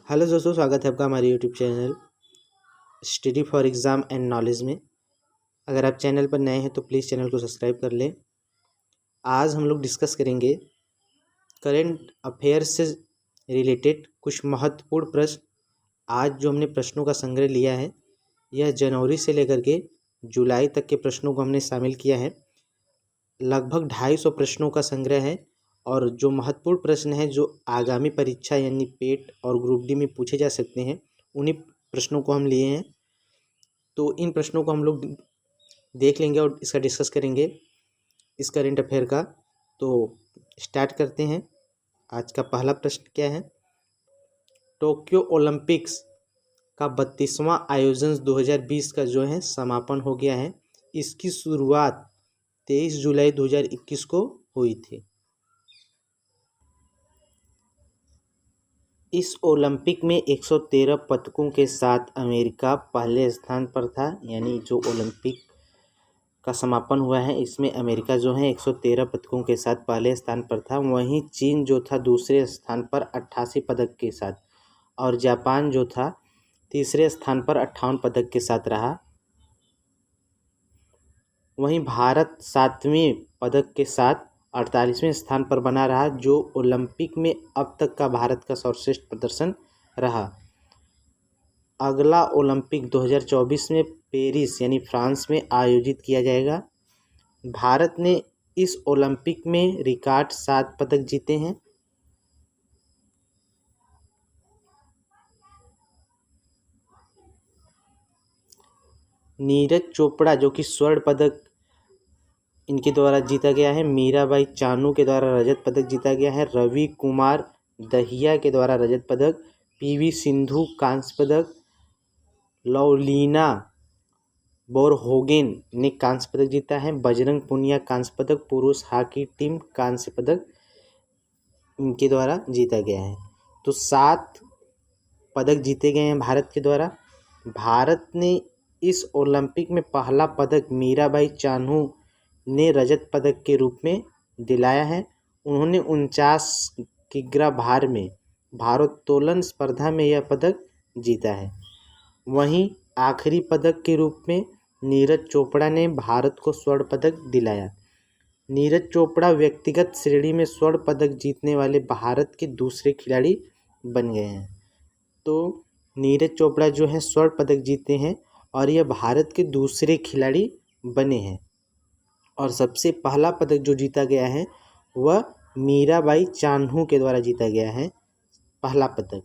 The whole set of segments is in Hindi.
हेलो दोस्तों, स्वागत है आपका हमारे YouTube channel study for exam and knowledge में। अगर आप चैनल पर नए हैं तो प्लीज़ चैनल को सब्सक्राइब कर लें। आज हम लोग डिस्कस करेंगे करंट अफेयर्स से रिलेटेड कुछ महत्वपूर्ण प्रश्न। आज जो हमने प्रश्नों का संग्रह लिया है, यह जनवरी से लेकर के जुलाई तक के प्रश्नों को हमने शामिल किया है। लगभग 250 प्रश्नों का संग्रह है और जो महत्वपूर्ण प्रश्न है जो आगामी परीक्षा यानी पेट और ग्रुप डी में पूछे जा सकते हैं, उन्हीं प्रश्नों को हम लिए हैं। तो इन प्रश्नों को हम लोग देख लेंगे और इसका डिस्कस करेंगे इस करंट अफेयर का। तो स्टार्ट करते हैं। आज का पहला प्रश्न क्या है? टोक्यो ओलंपिक्स का 32वां आयोजन 2020 का जो है समापन हो गया है। इसकी शुरुआत 23 जुलाई 2021 को हुई थी। इस ओलंपिक में 113 पदकों के साथ अमेरिका पहले स्थान पर था। यानी जो ओलंपिक का समापन हुआ है, इसमें अमेरिका जो है 113 पदकों के साथ पहले स्थान पर था। वहीं चीन जो था दूसरे स्थान पर 88 पदक के साथ, और जापान जो था तीसरे स्थान पर 58 पदक के साथ रहा। वहीं भारत 7वें पदक के साथ 48वें स्थान पर बना रहा, जो ओलंपिक में अब तक का भारत का सर्वश्रेष्ठ प्रदर्शन रहा। अगला ओलंपिक 2024 में पेरिस यानी फ्रांस में आयोजित किया जाएगा। भारत ने इस ओलंपिक में रिकॉर्ड 7 पदक जीते हैं। नीरज चोपड़ा जो कि स्वर्ण पदक इनके द्वारा जीता गया है। मीराबाई चानू के द्वारा रजत पदक जीता गया है। रवि कुमार दहिया के द्वारा रजत पदक। पीवी सिंधु कांस्य पदक। लवलीना बोरगोहेन ने कांस्य पदक जीता है। बजरंग पुनिया कांस्य पदक। पुरुष हॉकी टीम कांस्य पदक इनके द्वारा जीता गया है। तो 7 पदक जीते गए हैं भारत के द्वारा। भारत ने इस ओलंपिक में पहला पदक मीराबाई चानू ने रजत पदक के रूप में दिलाया है। उन्होंने 49 किग्रा भार में भारोत्तोलन स्पर्धा में यह पदक जीता है। वहीं आखिरी पदक के रूप में नीरज चोपड़ा ने भारत को स्वर्ण पदक दिलाया। नीरज चोपड़ा व्यक्तिगत श्रेणी में स्वर्ण पदक जीतने वाले भारत के दूसरे खिलाड़ी बन गए हैं। तो नीरज चोपड़ा जो है स्वर्ण पदक जीते हैं और यह भारत के दूसरे खिलाड़ी बने हैं। और सबसे पहला पदक जो जीता गया है वह मीराबाई चानू के द्वारा जीता गया है, पहला पदक।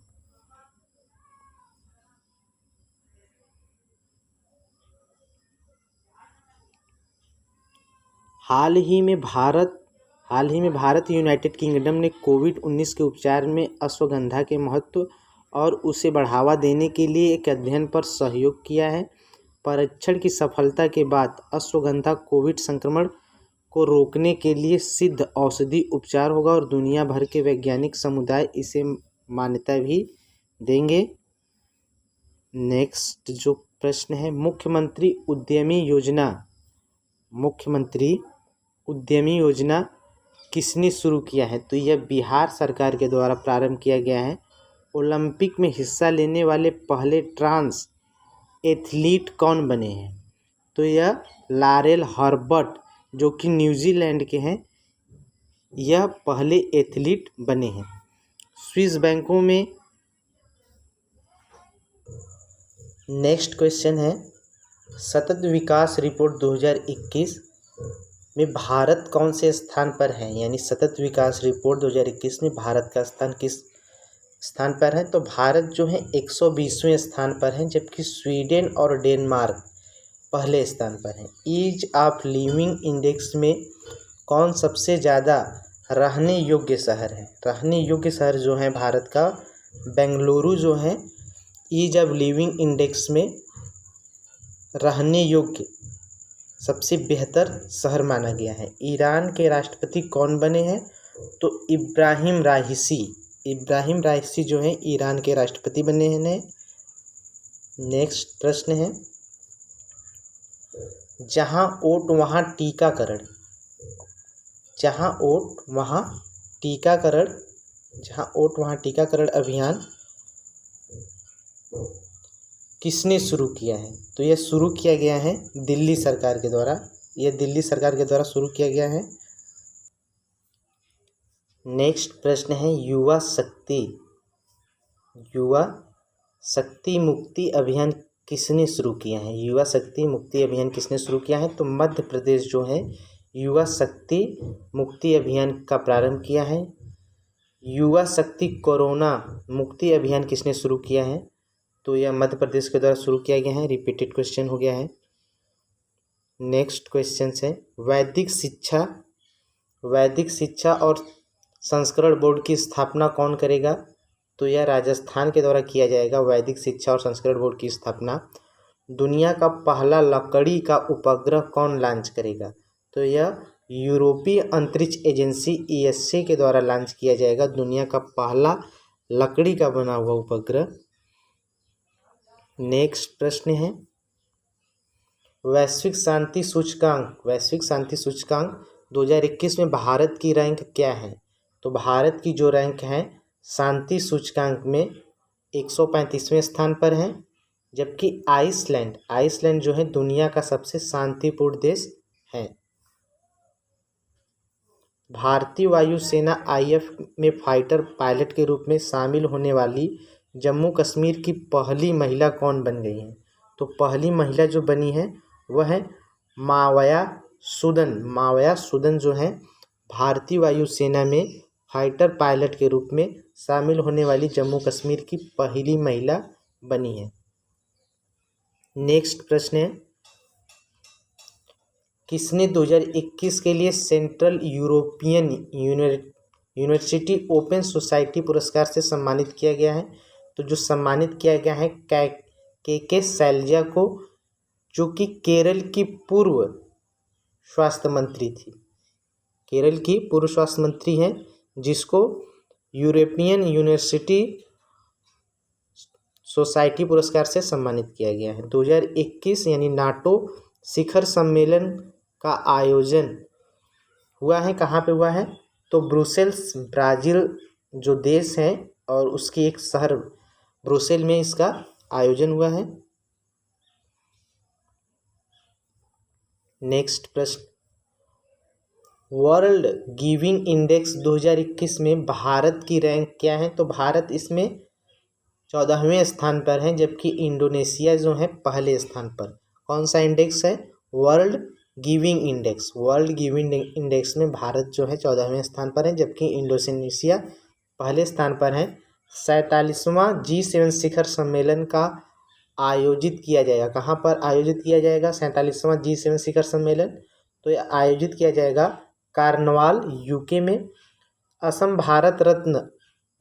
हाल ही में भारत यूनाइटेड किंगडम ने कोविड-19 के उपचार में अश्वगंधा के महत्व और उसे बढ़ावा देने के लिए एक अध्ययन पर सहयोग किया है। परीक्षण की सफलता के बाद अश्वगंधा कोविड संक्रमण को रोकने के लिए सिद्ध औषधि उपचार होगा और दुनिया भर के वैज्ञानिक समुदाय इसे मान्यता भी देंगे। नेक्स्ट जो प्रश्न है, मुख्यमंत्री उद्यमी योजना किसने शुरू किया है? तो यह बिहार सरकार के द्वारा प्रारंभ किया गया है। ओलंपिक में हिस्सा लेने वाले पहले ट्रांस एथलीट कौन बने हैं? तो यह लारेल हर्बर्ट जो कि न्यूजीलैंड के हैं, यह पहले एथलीट बने हैं। स्विस बैंकों में नेक्स्ट क्वेश्चन है, सतत विकास रिपोर्ट 2021 में भारत कौन से स्थान पर है? यानी सतत विकास रिपोर्ट 2021 में भारत का स्थान किस स्थान पर है? तो भारत जो है 120वें स्थान पर है, जबकि स्वीडन और डेनमार्क पहले स्थान पर है। ईज ऑफ लिविंग इंडेक्स में कौन सबसे ज़्यादा रहने योग्य शहर है? रहने योग्य शहर जो है भारत का बेंगलुरु जो है ईज ऑफ लिविंग इंडेक्स में रहने योग्य सबसे बेहतर शहर माना गया है। ईरान के राष्ट्रपति कौन बने हैं? तो इब्राहिम राइसी जो है ईरान के राष्ट्रपति बने हैं। नेक्स्ट प्रश्न है, जहां ओट वहां टीकाकरण अभियान किसने शुरू किया है? तो यह शुरू किया गया है दिल्ली सरकार के द्वारा। यह दिल्ली सरकार के द्वारा शुरू किया गया है। नेक्स्ट प्रश्न है युवा शक्ति। युवा शक्ति मुक्ति अभियान किसने शुरू किया है? युवा शक्ति मुक्ति अभियान किसने शुरू किया है? तो मध्य प्रदेश जो है युवा शक्ति मुक्ति अभियान का प्रारंभ किया है। युवा शक्ति कोरोना मुक्ति अभियान किसने शुरू किया है? तो यह मध्य प्रदेश के द्वारा शुरू किया गया है। रिपीटेड क्वेश्चन हो गया है। नेक्स्ट क्वेश्चन है वैदिक शिक्षा और संस्करण बोर्ड की स्थापना कौन करेगा? तो यह राजस्थान के द्वारा किया जाएगा। वैदिक शिक्षा और संस्करण बोर्ड की स्थापना। दुनिया का पहला लकड़ी का उपग्रह कौन लॉन्च करेगा? तो यह यूरोपीय अंतरिक्ष एजेंसी ESA के द्वारा लॉन्च किया जाएगा दुनिया का पहला लकड़ी का बना हुआ उपग्रह। नेक्स्ट प्रश्न है वैश्विक शांति सूचकांक 2021 में भारत की रैंक क्या है? तो भारत की जो रैंक है शांति सूचकांक में 135वें स्थान पर है, जबकि आइसलैंड जो है दुनिया का सबसे शांतिपूर्ण देश है। भारतीय वायुसेना IF में फाइटर पायलट के रूप में शामिल होने वाली जम्मू कश्मीर की पहली महिला कौन बन गई है? तो पहली महिला जो बनी है वह है मावया सुदन जो है भारतीय वायुसेना में फाइटर पायलट के रूप में शामिल होने वाली जम्मू कश्मीर की पहली महिला बनी है। नेक्स्ट प्रश्न है किसने 2021 के लिए central European university open society पुरस्कार से सम्मानित किया गया है? तो जो सम्मानित किया गया है के शैलजा को, जो कि केरल की पूर्व स्वास्थ्य मंत्री थी। केरल की पूर्व स्वास्थ्य मंत्री हैं, जिसको यूरोपियन यूनिवर्सिटी सोसाइटी पुरस्कार से सम्मानित किया गया है। 2021 यानी नाटो शिखर सम्मेलन का आयोजन हुआ है, कहाँ पे हुआ है? तो ब्रुसेल्स ब्राज़ील जो देश है और उसकी एक शहर ब्रुसेल में इसका आयोजन हुआ है। नेक्स्ट प्रश्न वर्ल्ड गिविंग इंडेक्स 2021 में भारत की रैंक क्या है? तो भारत इसमें 14वें स्थान पर है, जबकि इंडोनेशिया जो है पहले स्थान पर। कौन सा इंडेक्स है? वर्ल्ड गिविंग इंडेक्स में भारत जो है 14वें स्थान पर है, जबकि इंडोनेशिया पहले स्थान पर है। 47वां G7 शिखर सम्मेलन का आयोजित किया जाएगा। कहाँ पर आयोजित किया जाएगा 47वां G7 शिखर सम्मेलन? तो यह आयोजित किया जाएगा कार्नवाल UK में। असम भारत रत्न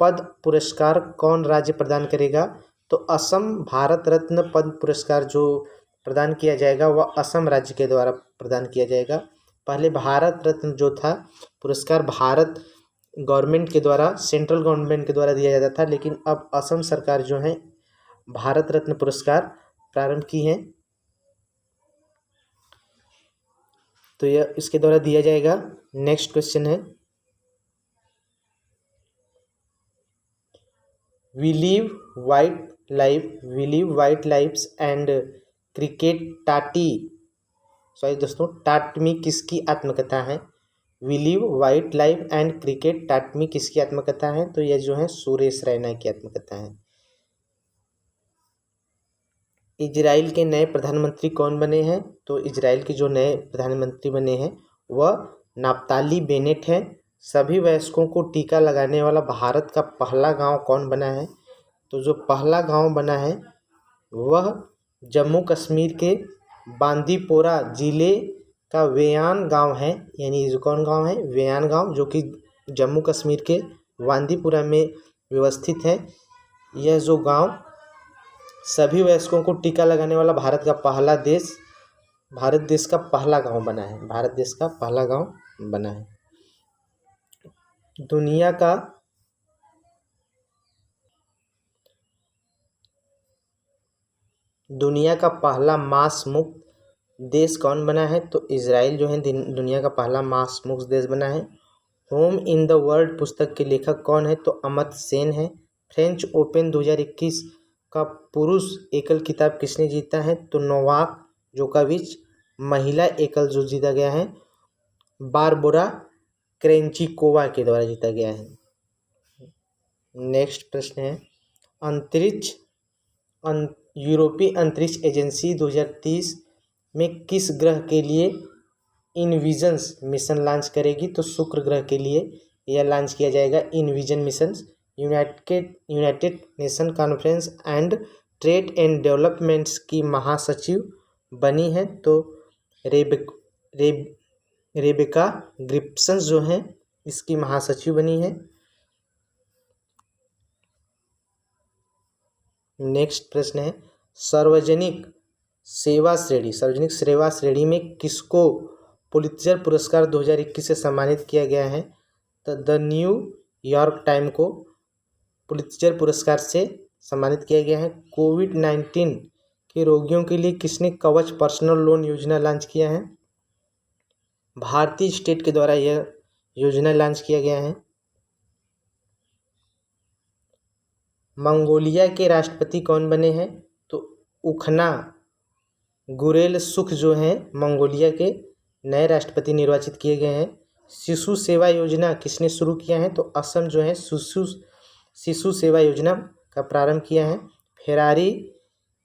पद पुरस्कार कौन राज्य प्रदान करेगा? तो असम भारत रत्न पद पुरस्कार जो प्रदान किया जाएगा वह असम राज्य के द्वारा प्रदान किया जाएगा। पहले भारत रत्न जो था पुरस्कार भारत गवर्नमेंट के द्वारा, सेंट्रल गवर्नमेंट के द्वारा दिया जाता था, लेकिन अब असम सरकार जो है भारत रत्न पुरस्कार प्रारंभ की है, तो यह इसके द्वारा दिया जाएगा। नेक्स्ट क्वेश्चन है we live white lives and cricket taught me किसकी आत्मकथा है? We live white life and cricket taught me किसकी आत्मकथा है? तो यह जो है सुरेश रैना की आत्मकथा है। इजराइल के नए प्रधानमंत्री कौन बने हैं? तो इजराइल के जो नए प्रधानमंत्री बने हैं वह नाफ्ताली बेनेट है। सभी वयस्कों को टीका लगाने वाला भारत का पहला गांव कौन बना है? तो जो पहला गांव बना है वह जम्मू कश्मीर के बांदीपोरा जिले का वेयान गांव है। यानी जो कौन गांव है? वेयान गांव, जो कि जम्मू कश्मीर के बांदीपुरा में व्यवस्थित है। यह जो गांव सभी वयस्कों को टीका लगाने वाला भारत देश का पहला गांव बना है। भारत देश का पहला गांव बना है। दुनिया का पहला मांस मुक्त देश कौन बना है? तो इजराइल जो है दुनिया का पहला मांस मुक्त देश बना है। होम इन द वर्ल्ड पुस्तक के लेखक कौन है? तो अमर्त्य सेन है। फ्रेंच ओपन 2021 का पुरुष एकल खिताब किसने जीता है? तो नोवाक जोकोविच। महिला एकल जो जीता गया है बारबोरा क्रेंचिकोवा के द्वारा जीता गया है। नेक्स्ट प्रश्न है यूरोपीय अंतरिक्ष एजेंसी 2030 में किस ग्रह के लिए इनविजन्स मिशन लॉन्च करेगी? तो शुक्र ग्रह के लिए यह लॉन्च किया जाएगा इनविजन mission. United nation conference and trade and developments की महासचिव बनी है तो रेबेका ग्रिप्सन जो है इसकी महासचिव बनी है। नेक्स्ट प्रश्न है सार्वजनिक सेवा श्रेणी में किसको पुलित्जर पुरस्कार 2021 से सम्मानित किया गया है? तो द न्यूयॉर्क टाइम को पुलित्जर पुरस्कार से सम्मानित किया गया है। कोविड-19 के रोगियों के लिए किसने कवच पर्सनल लोन योजना लॉन्च किया है? भारतीय स्टेट के द्वारा यह योजना लॉन्च किया गया है। मंगोलिया के राष्ट्रपति कौन बने हैं? तो उखना गुरेल सुख जो हैं मंगोलिया के नए राष्ट्रपति निर्वाचित किए गए हैं। शिशु सेवा योजना किसने शुरू किया है? तो असम जो है शिशु सेवा योजना का प्रारंभ किया है। फेरारी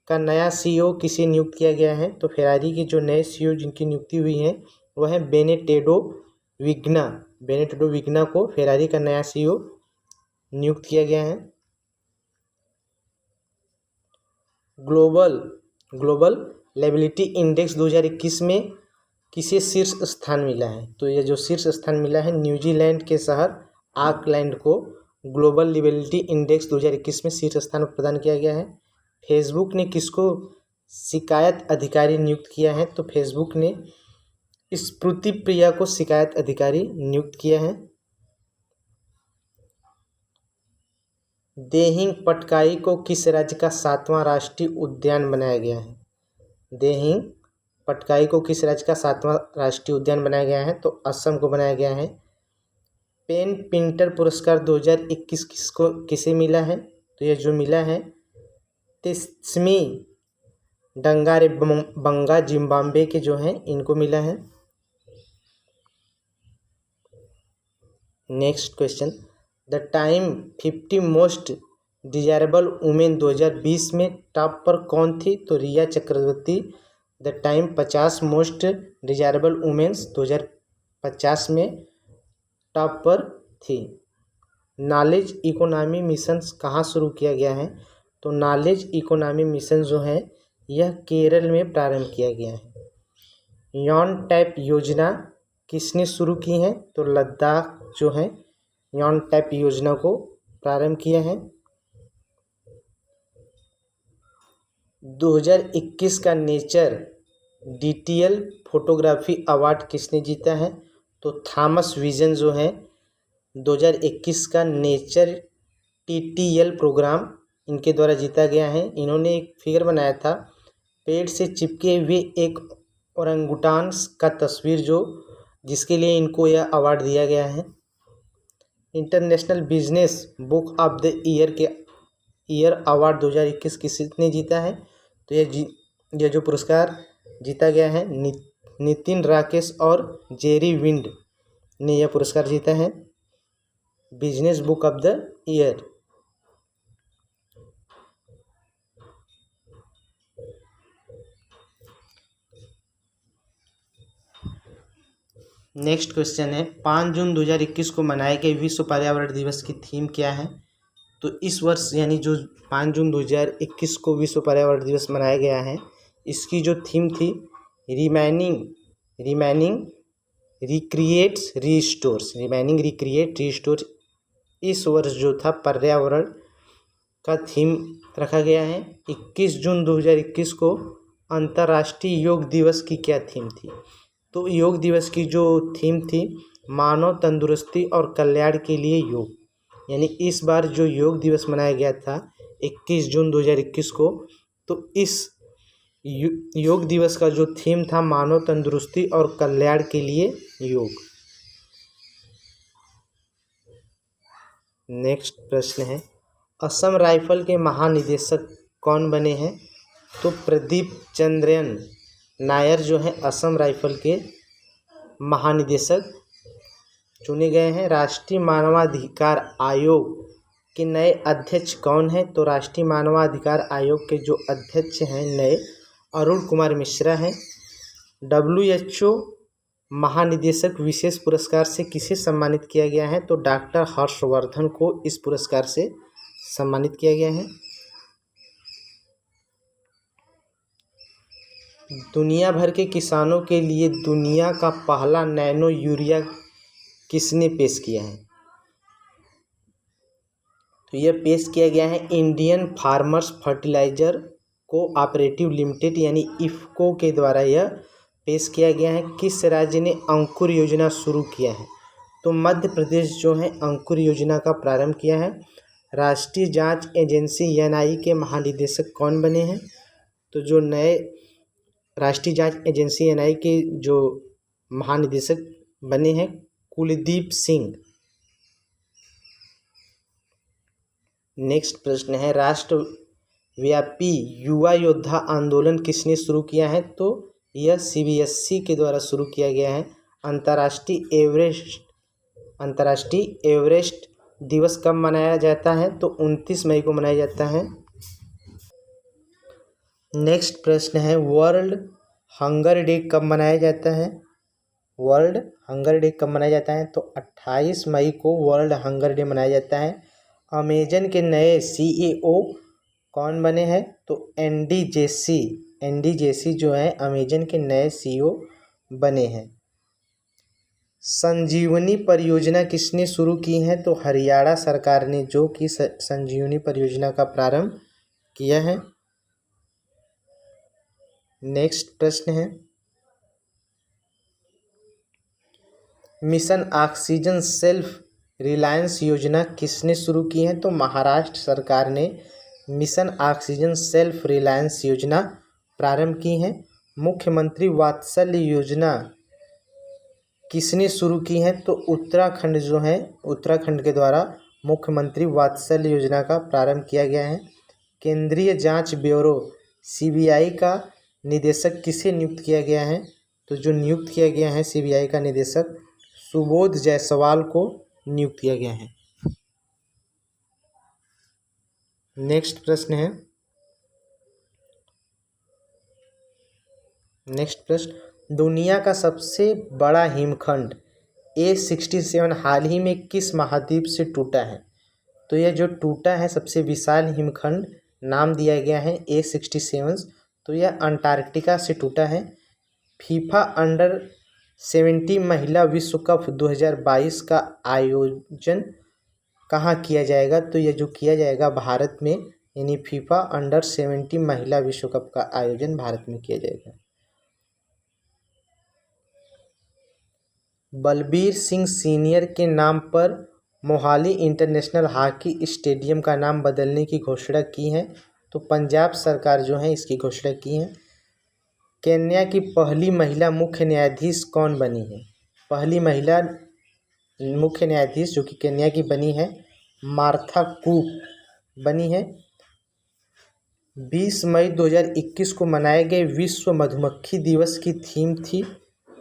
का नया सीईओ किसे नियुक्त किया गया है? तो फेरारी के जो नए सीईओ जिनकी नियुक्ति हुई है वह है बेनेटेडो विग्ना को फेरारी का नया सीईओ नियुक्त किया गया है। ग्लोबल लेबिलिटी इंडेक्स 2021 में किसे शीर्ष स्थान मिला है? तो यह जो शीर्ष स्थान मिला है न्यूजीलैंड के शहर ऑकलैंड को ग्लोबल लेबिलिटी इंडेक्स 2021 में शीर्ष स्थान प्रदान किया गया है। फेसबुक ने किसको शिकायत अधिकारी नियुक्त किया है? तो फेसबुक ने स्मृति प्रिया को शिकायत अधिकारी नियुक्त किया है। देहिंग पटकाई को किस राज्य का 7वां राष्ट्रीय उद्यान बनाया गया है? देहिंग पटकाई को किस राज्य का 7वां राष्ट्रीय उद्यान बनाया गया है? तो असम को बनाया गया है। पेन पिंटर पुरस्कार 2021 किसे मिला है? तो यह जो मिला है तिस्मी डंगारे बंगा जिम्बाब्वे के जो हैं इनको मिला है। Next question the time 50 most desirable women 2020 में टॉप पर कौन थी? तो Riya Chakraborty the time 50 most desirable womens 2050 में टॉप पर थी। नॉलेज इकोनॉमी मिशन कहाँ शुरू किया गया है? तो नॉलेज इकोनॉमी मिशन जो है यह केरल में प्रारंभ किया गया है। यॉन टैप योजना किसने शुरू की है? तो लद्दाख जो है यॉन टैप योजना को प्रारंभ किया है। 2021 का नेचर डिटियल फोटोग्राफी अवार्ड किसने जीता है? तो थॉमस विजन जो है 2021 का नेचर टीटीएल प्रोग्राम इनके द्वारा जीता गया है। इन्होंने एक फिगर बनाया था पेड़ से चिपके हुए एक ओरंगुटान का तस्वीर जिसके लिए इनको यह अवार्ड दिया गया है। International business book of the year award 2021 किसने जीता है? तो यह जो पुरस्कार जीता गया है नितिन राकेश और जेरी विंड ने यह पुरस्कार जीता है business book of the year. Next question है 5 जून 2021 को मनाए गए विश्व पर्यावरण दिवस की थीम क्या है? तो इस वर्ष यानी जो 5 जून 2021 को विश्व पर्यावरण दिवस मनाया गया है इसकी जो थीम थी रिमेनिंग रिक्रिएट रिस्टोर। इस वर्ष जो था पर्यावरण का थीम रखा गया है। 21 जून 2021 को अंतर्राष्ट्रीय योग दिवस की क्या थीम थी? तो योग दिवस की जो थीम थी मानव तंदुरुस्ती और कल्याण के लिए योग। यानी इस बार जो योग दिवस मनाया गया था 21 जून 2021 को, तो इस योग दिवस का जो थीम था मानव तंदुरुस्ती और कल्याण के लिए योग। नेक्स्ट प्रश्न है असम राइफल के महानिदेशक कौन बने हैं? तो प्रदीप चंद्रन नायर जो है असम राइफल के महानिदेशक चुने गए हैं। राष्ट्रीय मानवाधिकार आयोग के नए अध्यक्ष कौन हैं? तो राष्ट्रीय मानवाधिकार आयोग के जो अध्यक्ष हैं नए, अरुण कुमार मिश्रा हैं। WHO महानिदेशक विशेष पुरस्कार से किसे सम्मानित किया गया है? तो डॉक्टर हर्षवर्धन को इस पुरस्कार से सम्मानित किया गया है। दुनिया भर के किसानों के लिए दुनिया का पहला नैनो यूरिया किसने पेश किया है? तो यह पेश किया गया है Indian farmers fertiliser cooperative limited यानी इफ़को के द्वारा यह पेश किया गया है। किस राज्य ने अंकुर योजना शुरू किया है? तो मध्य प्रदेश जो है अंकुर योजना का प्रारंभ किया है। राष्ट्रीय जांच एजेंसी NI के महानिदेशक कौन बने हैं? तो जो नए राष्ट्रीय जांच एजेंसी NI के जो महानिदेशक बने हैं कुलदीप सिंह। नेक्स्ट प्रश्न है राष्ट्रव्यापी युवा योद्धा आंदोलन किसने शुरू किया है? तो यह CBSE के द्वारा शुरू किया गया है। अंतर्राष्ट्रीय एवरेस्ट दिवस कब मनाया जाता है? तो 29 मई को मनाया जाता है। नेक्स्ट प्रश्न है वर्ल्ड हंगर डे कब मनाया जाता है? वर्ल्ड हंगर डे कब मनाया जाता है? तो 28 मई को वर्ल्ड हंगर डे मनाया जाता है। अमेजन के नए CEO कौन बने हैं? तो एंडी जेसी जो है अमेजन के नए CEO बने हैं। संजीवनी परियोजना किसने शुरू की है? तो हरियाणा सरकार ने जो कि संजीवनी परियोजना का प्रारंभ किया है। नेक्स्ट प्रश्न है मिशन ऑक्सीजन सेल्फ रिलायंस योजना किसने शुरू की है? तो महाराष्ट्र सरकार ने मिशन ऑक्सीजन सेल्फ रिलायंस योजना प्रारंभ की है। मुख्यमंत्री वात्सल्य योजना किसने शुरू की है? तो उत्तराखंड जो है उत्तराखंड के द्वारा मुख्यमंत्री वात्सल्य योजना का प्रारंभ किया गया है। केंद्रीय जांच ब्यूरो CBI का निदेशक किसे नियुक्त किया गया है? तो जो नियुक्त किया गया है CBI का निदेशक सुबोध जायसवाल को नियुक्त किया गया है। नेक्स्ट प्रश्न दुनिया का सबसे बड़ा हिमखंड A67 हाल ही में किस महाद्वीप से टूटा है? तो यह जो टूटा है सबसे विशाल हिमखंड नाम दिया गया है A67, तो यह अंटार्कटिका से टूटा है। फीफा अंडर-17 महिला विश्व कप 2022 का आयोजन कहाँ किया जाएगा? तो यह जो किया जाएगा भारत में, यानी फीफा अंडर-17 महिला विश्व कप का आयोजन भारत में किया जाएगा। बलबीर सिंह सीनियर के नाम पर मोहाली इंटरनेशनल हॉकी स्टेडियम का नाम बदलने की घोषणा की है। तो पंजाब सरकार जो है इसकी घोषणा की है। केन्या की पहली महिला मुख्य न्यायाधीश कौन बनी है? पहली महिला मुख्य न्यायाधीश जो कि केन्या की बनी है मार्था कूप बनी है। 20 मई 2021 को मनाए गए विश्व मधुमक्खी दिवस की थीम थी,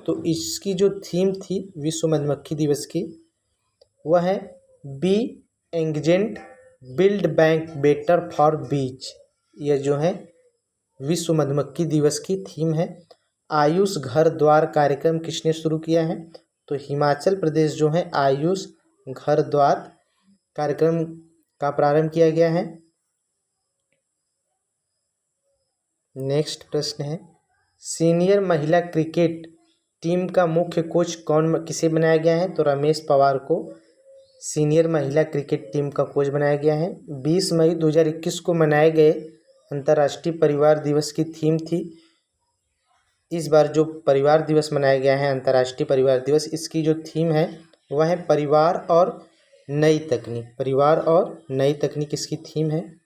तो इसकी जो थीम थी विश्व मधुमक्खी दिवस की वह है bee engaged build back better for bees. यह जो है विश्व मधुमक्खी दिवस की थीम है। आयुष घर द्वार कार्यक्रम किसने शुरू किया है? तो हिमाचल प्रदेश जो है आयुष घर द्वार कार्यक्रम का प्रारंभ किया गया है। नेक्स्ट प्रश्न है सीनियर महिला क्रिकेट टीम का मुख्य कोच किसे बनाया गया है? तो रमेश पवार को सीनियर महिला क्रिकेट टीम का कोच बनाया गया है। 20 मई 2021 को मनाए गए अंतर्राष्ट्रीय परिवार दिवस की थीम थी। इस बार जो परिवार दिवस मनाया गया है अंतर्राष्ट्रीय परिवार दिवस, इसकी जो थीम है वह है परिवार और नई तकनीक। परिवार और नई तकनीक इसकी थीम है।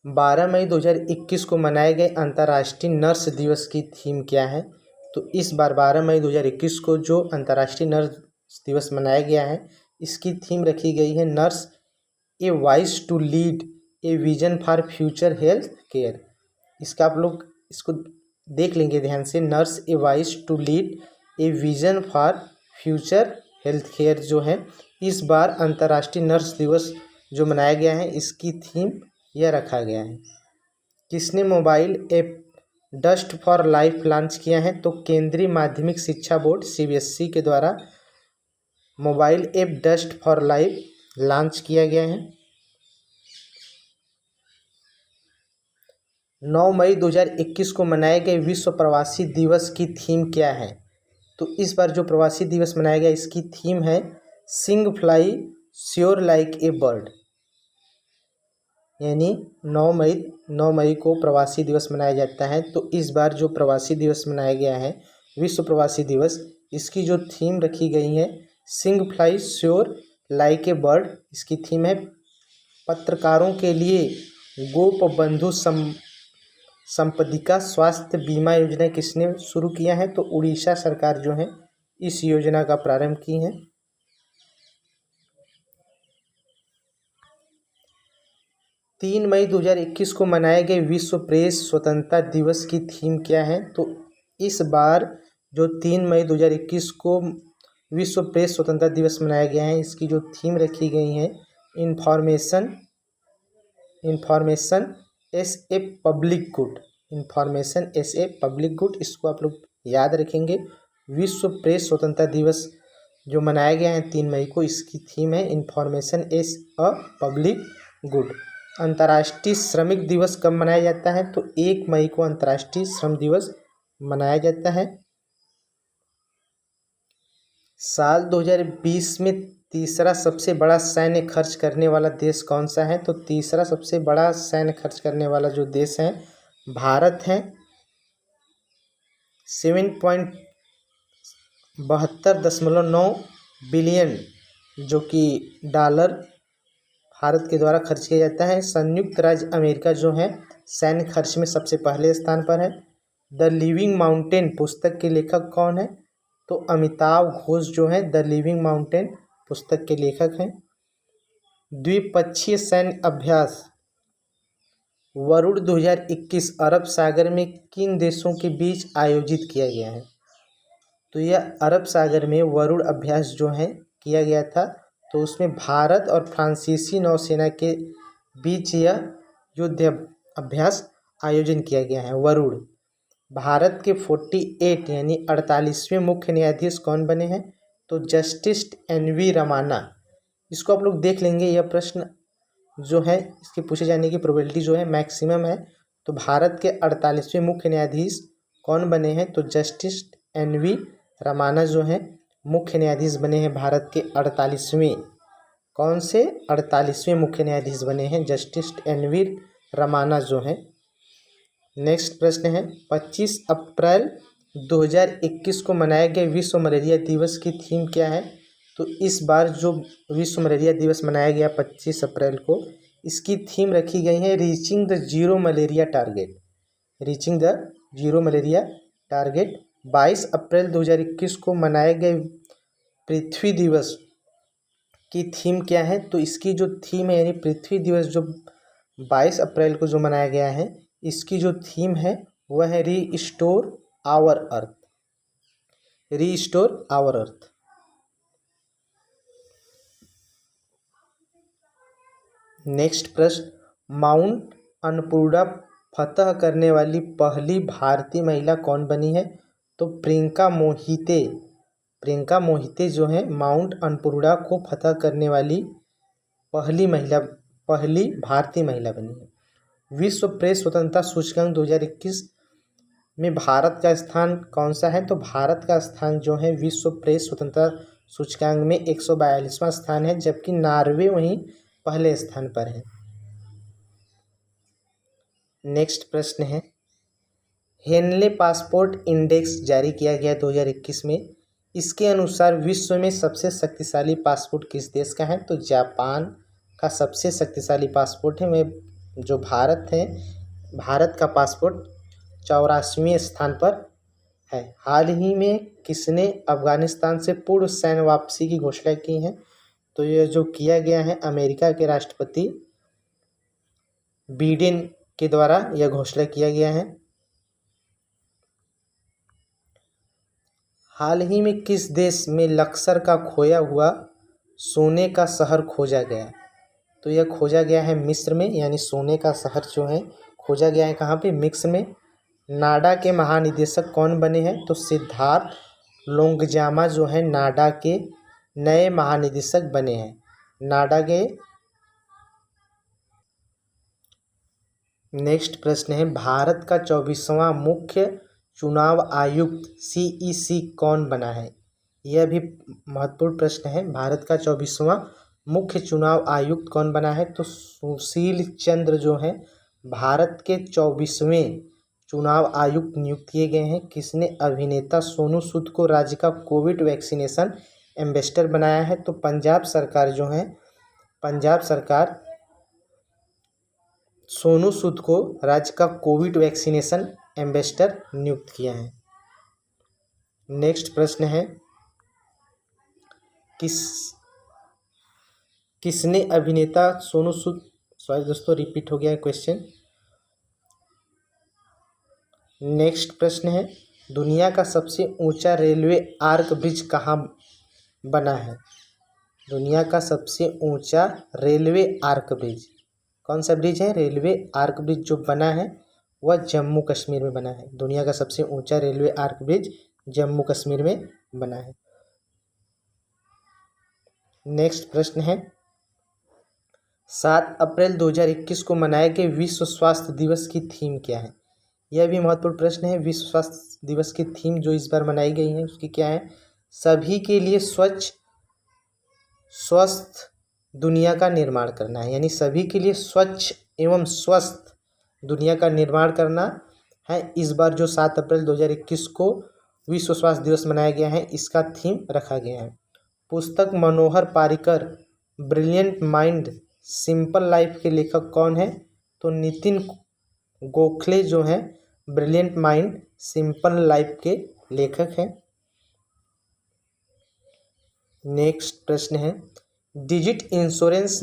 12 मई 2021 को मनाए गए अंतर्राष्ट्रीय नर्स दिवस की थीम क्या है? तो इस बार 12 मई 2021 को जो अंतर्राष्ट्रीय नर्स दिवस मनाया गया है इसकी थीम रखी गई है nurse a voice to lead a vision for future health care. इसका आप लोग इसको देख लेंगे ध्यान से। Nurse a voice to lead a vision for future health care जो है, इस बार अंतर्राष्ट्रीय नर्स दिवस जो मनाया गया है, इसकी थीम यह रखा गया है। किसने mobile app dust for life launch किया है? तो केंद्रीय माध्यमिक शिक्षा बोर्ड CBSE के द्वारा mobile app dust for life launch किया गया है। 9 मई 2021 को मनाए गए विश्व प्रवासी दिवस की थीम क्या है? तो इस बार जो प्रवासी दिवस मनाया गया, इसकी थीम है sing fly soar like a bird. यानी 9 मई को प्रवासी दिवस मनाया जाता है। तो इस बार जो प्रवासी दिवस मनाया गया है, विश्व प्रवासी दिवस, इसकी जो थीम रखी गई है sing fly soar like a bird. इसकी थीम है पत्रकारों के लिए गोप बंधु संपदिका स्वास्थ्य बीमा योजना किसने शुरू किया है? तो उड़ीसा सरकार जो है इस योजना का प्रारंभ की है। 3 मई 2021 को मनाए गए विश्व प्रेस स्वतंत्रता दिवस की थीम क्या है? तो इस बार जो 3 मई 2021 को विश्व प्रेस स्वतंत्रता दिवस मनाया गया है, इसकी जो थीम रखी गई है information S a public good. Information S a public good, इसको आप लोग याद रखेंगे। विश्व प्रेस स्वतंत्रता दिवस जो मनाया गया है 3 मई को, इसकी थीम है information S a public good. अंतर्राष्ट्रीय श्रमिक दिवस कब मनाया जाता है? तो 1 मई को अंतर्राष्ट्रीय श्रम दिवस मनाया जाता है। साल 2020 में तीसरा सबसे बड़ा सैन्य खर्च करने वाला देश कौन सा है? तो तीसरा सबसे बड़ा सैन्य खर्च करने वाला जो देश है भारत है। 7.72.9 बिलियन जो कि डॉलर भारत के द्वारा खर्च किया जाता है। संयुक्त राज्य अमेरिका जो है सैन्य खर्च में सबसे पहले स्थान पर है। द लिविंग माउंटेन पुस्तक के लेखक कौन है? तो अमिताभ घोष जो है द लिविंग माउंटेन पुस्तक के लेखक हैं। द्विपक्षीय सैन्य अभ्यास वरुण 2021 अरब सागर में किन देशों के बीच आयोजित किया गया है? तो यह अरब सागर में वरुण अभ्यास जो है किया गया था। तो उसमें भारत और फ्रांसीसी नौसेना के बीच यह युद्ध अभ्यास आयोजन किया गया है वरुण। भारत के 48 यानी 48वें मुख्य न्यायाधीश कौन बने हैं? तो जस्टिस NV रमाना। इसको आप लोग देख लेंगे, यह प्रश्न जो है इसके पूछे जाने की प्रोबेबिलिटी जो है मैक्सिमम है। तो भारत के 48वें मुख्य न्यायाधीश कौन बने हैं? तो जस्टिस NV रमाना जो है मुख्य न्यायाधीश बने हैं भारत के 48वें। कौन से 48वें मुख्य न्यायाधीश बने हैं? जस्टिस NV रमाना जो है। नेक्स्ट प्रश्न है 25 अप्रैल 2021 को मनाया गया विश्व मलेरिया दिवस की थीम क्या है? तो इस बार जो विश्व मलेरिया दिवस मनाया गया 25 अप्रैल को, इसकी थीम रखी गई है reaching the zero malaria target. Reaching the zero malaria target. 22 अप्रैल 2021 को मनाए गए पृथ्वी दिवस की थीम क्या है? तो इसकी जो थीम है यानी पृथ्वी दिवस जो 22 अप्रैल को जो मनाया गया है, इसकी जो थीम है वह है restore our earth. Restore our earth. Next प्रश्न, माउंट अन्नपूर्णा फतह करने वाली पहली भारतीय महिला कौन बनी है? तो प्रियंका मोहिते। प्रियंका मोहिते जो है माउंट अन्नपूर्णा को फतह करने वाली पहली भारतीय महिला बनी है। विश्व प्रेस स्वतंत्रता सूचकांक 2021 में भारत का स्थान कौन सा है? तो भारत का स्थान जो है विश्व प्रेस स्वतंत्रता सूचकांक में 142वां स्थान है, जबकि नॉर्वे वहीं पहले स्थान पर है। नेक्स्ट प्रश्न है, हेनले पासपोर्ट इंडेक्स जारी किया गया 2021 में। इसके अनुसार विश्व में सबसे शक्तिशाली पासपोर्ट किस देश का है? तो जापान का सबसे शक्तिशाली पासपोर्ट है में जो भारत है, भारत का पासपोर्ट 84वें स्थान पर है। हाल ही में किसने अफगानिस्तान से पूर्ण सैन्य वापसी की घोषणा की है? तो यह जो किया गया है अमेरिका के राष्ट्रपति बिडेन के द्वारा यह घोषणा किया गया है। हाल ही में किस देश में लक्सर का खोया हुआ सोने का शहर खोजा गया? तो यह खोजा गया है मिस्र में, यानी सोने का शहर जो है खोजा गया है कहाँ पे? मिस्र में। नाडा के महानिदेशक कौन बने हैं? तो सिद्धार्थ लोंगजामा जो है नाडा के नए महानिदेशक बने हैं। नाडा के। नेक्स्ट प्रश्न है, भारत का 24वां मुख्य चुनाव आयुक्त CEC कौन बना है? यह भी महत्वपूर्ण प्रश्न है। भारत का 24वां मुख्य चुनाव आयुक्त कौन बना है? तो सुशील चंद्र जो है भारत के 24वें चुनाव आयुक्त नियुक्त किए गए हैं। किसने? अभिनेता सोनू सूद को राज्य का कोविड वैक्सीनेशन एम्बेसडर बनाया है। तो पंजाब सरकार जो है, पंजाब सरकार सोनू सूद को राज्य का कोविड वैक्सीनेशन एम्बेसडर नियुक्त किया है। नेक्स्ट प्रश्न है, किसने अभिनेता सोनू सूद, सॉरी दोस्तों रिपीट हो गया है क्वेश्चन। नेक्स्ट प्रश्न है, दुनिया का सबसे ऊंचा रेलवे आर्क ब्रिज कहाँ बना है? दुनिया का सबसे ऊंचा रेलवे आर्क ब्रिज कौन सा ब्रिज है? रेलवे आर्क ब्रिज जो बना है वह जम्मू कश्मीर में बना है। दुनिया का सबसे ऊंचा railway arch bridge Jammu Kashmir में बना है। नेक्स्ट प्रश्न है, 7 अप्रैल 2021 को मनाए गए विश्व स्वास्थ्य दिवस की थीम क्या है? यह भी महत्वपूर्ण प्रश्न है। विश्व स्वास्थ्य दिवस की थीम जो इस बार मनाई गई है उसकी क्या है? सभी के लिए स्वच्छ स्वस्थ दुनिया का निर्माण करना है, यानी सभी के लिए स्वच्छ एवं स्वस्थ दुनिया का निर्माण करना है। इस बार जो 7 अप्रैल 2021 को विश्व स्वास्थ्य दिवस मनाया गया है इसका थीम रखा गया है। पुस्तक Manohar Parrikar brilliant mind simple life के लेखक कौन है? तो नितिन गोखले जो है ब्रिलियंट माइंड सिंपल लाइफ के लेखक हैं। नेक्स्ट प्रश्न है, डिजिट इंश्योरेंस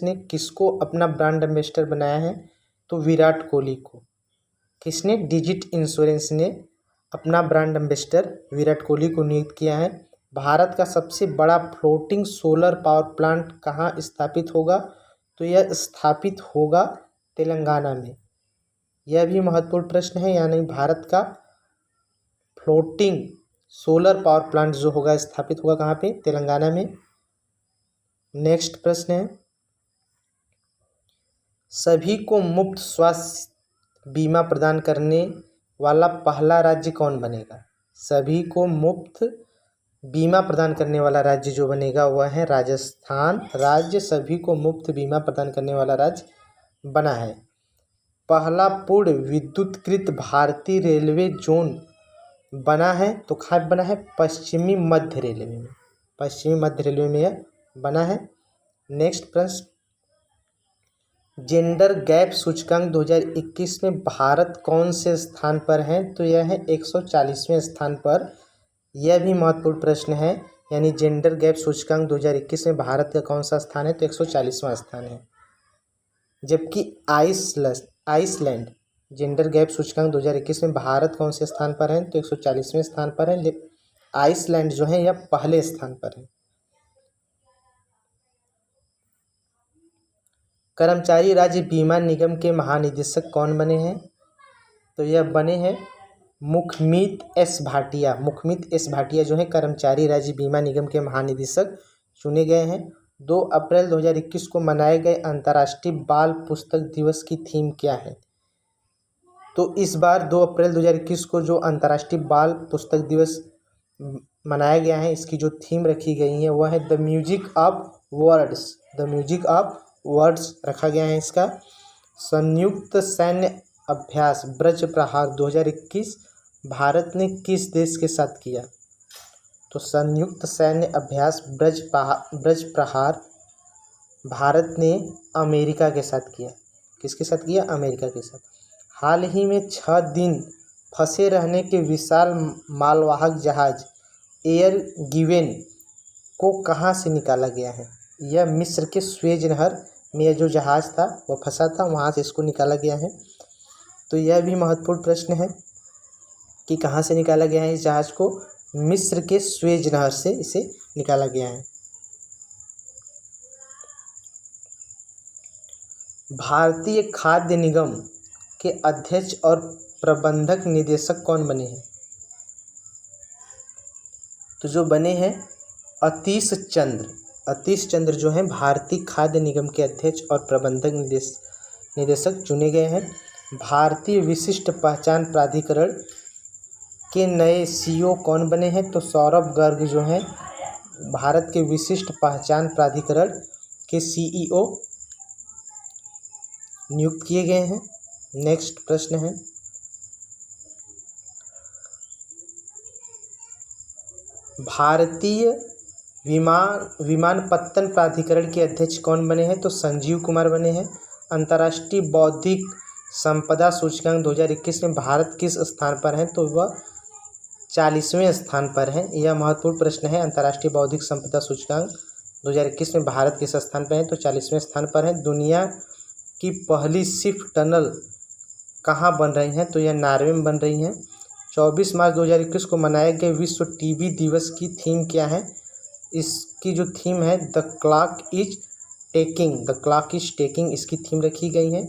ने किसको अपना ब्रांड एम्बेसडर बनाया है? तो विराट कोहली को। किसने? डिजिट इंश्योरेंस ने अपना ब्रांड एम्बेसडर विराट कोहली को नियुक्त किया है। भारत का सबसे बड़ा फ्लोटिंग सोलर पावर प्लांट कहाँ स्थापित होगा? तो यह स्थापित होगा तेलंगाना में। यह भी महत्वपूर्ण प्रश्न है, यानी भारत का फ्लोटिंग सोलर पावर प्लांट जो होगा स्थापित होगा कहाँ पे? तेलंगाना में। नेक्स्ट प्रश्न है, सभी को मुफ्त स्वास्थ्य बीमा प्रदान करने वाला पहला राज्य कौन बनेगा? सभी को मुफ्त बीमा प्रदान करने वाला राज्य जो बनेगा वह है राजस्थान राज्य। सभी को मुफ्त बीमा प्रदान करने वाला राज्य बना है। पहला पूर्ण विद्युतीकृत भारतीय रेलवे जोन बना है, तो कहाँ बना है? पश्चिमी मध्य रेलवे में। पश्चिमी मध्य रेलवे में यह बना है। नेक्स्ट प्रश्न, जेंडर गैप सूचकांक 2021 में भारत कौन से स्थान पर है? तो यह है 140वें स्थान पर। यह भी महत्वपूर्ण प्रश्न है, यानी जेंडर गैप सूचकांक 2021 में भारत का कौन सा स्थान है? तो 140वां स्थान है। जबकि आइसलैंड जेंडर गैप सूचकांक 2021 में भारत कौन से स्थान पर है? तो 140वें स्थान पर है। आइसलैंड जो है यह पहले स्थान पर है। कर्मचारी राज्य बीमा निगम के महानिदेशक कौन बने हैं? तो यह बने हैं मुखमीत एस भाटिया। मुखमीत एस भाटिया जो है कर्मचारी राज्य बीमा निगम के महानिदेशक चुने गए हैं। 2 अप्रैल 2021 को मनाए गए अंतर्राष्ट्रीय बाल पुस्तक दिवस की थीम क्या है? तो इस बार 2 अप्रैल 2021 को जो अंतर्राष्ट्रीय बाल पुस्तक दिवस मनाया गया है इसकी जो थीम रखी गई है वह है the music of words. The music of words रखा गया है इसका। संयुक्त सैन्य अभ्यास ब्रज प्रहार 2021 भारत ने किस देश के साथ किया? तो संयुक्त सैन्य अभ्यास ब्रज प्रहार भारत ने अमेरिका के साथ किया। किसके साथ किया? अमेरिका के साथ। हाल ही में 6 दिन फंसे रहने के विशाल मालवाहक जहाज एयर गिवेन को कहाँ से निकाला गया है? यह मिस्र के स्वेज नहर में जो जहाज़ था वो फंसा था, वहाँ से इसको निकाला गया है। तो यह भी महत्वपूर्ण प्रश्न है कि कहाँ से निकाला गया है इस जहाज़ को। मिस्र के स्वेज नहर से इसे निकाला गया है। भारतीय खाद्य निगम के अध्यक्ष और प्रबंधक निदेशक कौन बने हैं? तो जो बने हैं अतीश चंद्र जो हैं भारतीय खाद्य निगम के अध्यक्ष और प्रबंधक निदेशक चुने गए हैं। भारतीय विशिष्ट पहचान प्राधिकरण के नए सीईओ कौन बने हैं? तो सौरभ गर्ग जो हैं भारत के विशिष्ट पहचान प्राधिकरण के सीईओ नियुक्त किए गए हैं। नेक्स्ट प्रश्न है, भारतीय विमानपत्तन प्राधिकरण के अध्यक्ष कौन बने हैं? तो संजीव कुमार बने हैं। अंतर्राष्ट्रीय बौद्धिक संपदा सूचकांक 2021 में भारत किस स्थान पर है? तो वह 40वें स्थान पर है। यह महत्वपूर्ण प्रश्न है। अंतर्राष्ट्रीय बौद्धिक संपदा सूचकांक 2021 में भारत किस स्थान पर है? तो 40वें स्थान पर है। दुनिया की पहली शिप टनल कहाँ बन रही हैं? तो यह नॉर्वे में बन रही हैं। 24 मार्च 2021 को मनाए गए विश्व टीबी दिवस की थीम क्या है? इसकी जो थीम है द क्लॉक इज टेकिंग इसकी थीम रखी गई है।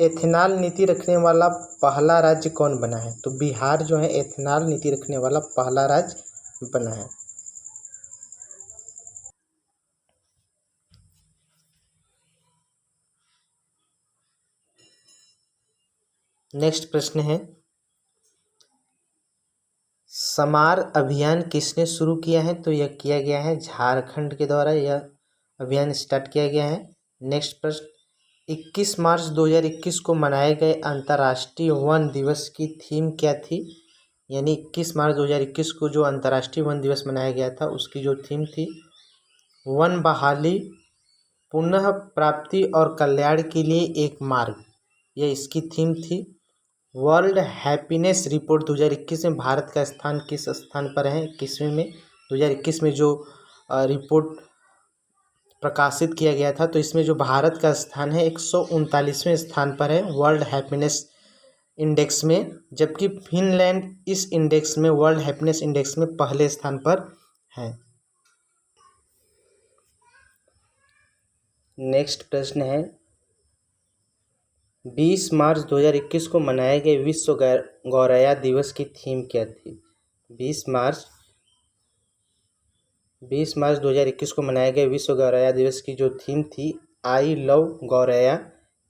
एथेनॉल नीति रखने वाला पहला राज्य कौन बना है? तो बिहार जो है एथेनॉल नीति रखने वाला पहला राज्य बना है। नेक्स्ट प्रश्न है, समार अभियान किसने शुरू किया है? तो यह किया गया है झारखंड के द्वारा, यह अभियान स्टार्ट किया गया है। नेक्स्ट प्रश्न, 21 मार्च 2021 को मनाए गए अंतर्राष्ट्रीय वन दिवस की थीम क्या थी? यानी 21 मार्च 2021 को जो अंतर्राष्ट्रीय वन दिवस मनाया गया था उसकी जो थीम थी वन बहाली, पुनः प्राप्ति और कल्याण के लिए एक मार्ग, यह इसकी थीम थी। वर्ल्ड हैप्पीनेस रिपोर्ट 2021 में भारत का स्थान किस स्थान पर है? 21वें में 2021 में जो रिपोर्ट प्रकाशित किया गया था तो इसमें जो भारत का स्थान है 139वें स्थान पर है वर्ल्ड हैप्पीनेस इंडेक्स में, जबकि फिनलैंड इस इंडेक्स में वर्ल्ड हैप्पीनेस इंडेक्स में पहले स्थान पर है। नेक्स्ट प्रश्न है, 20 मार्च 2021 को मनाए गए विश्व गौरैया दिवस की थीम क्या थी? 20 मार्च 2021 को मनाए गए विश्व गौरैया दिवस की जो थीम थी आई लव गौरैया।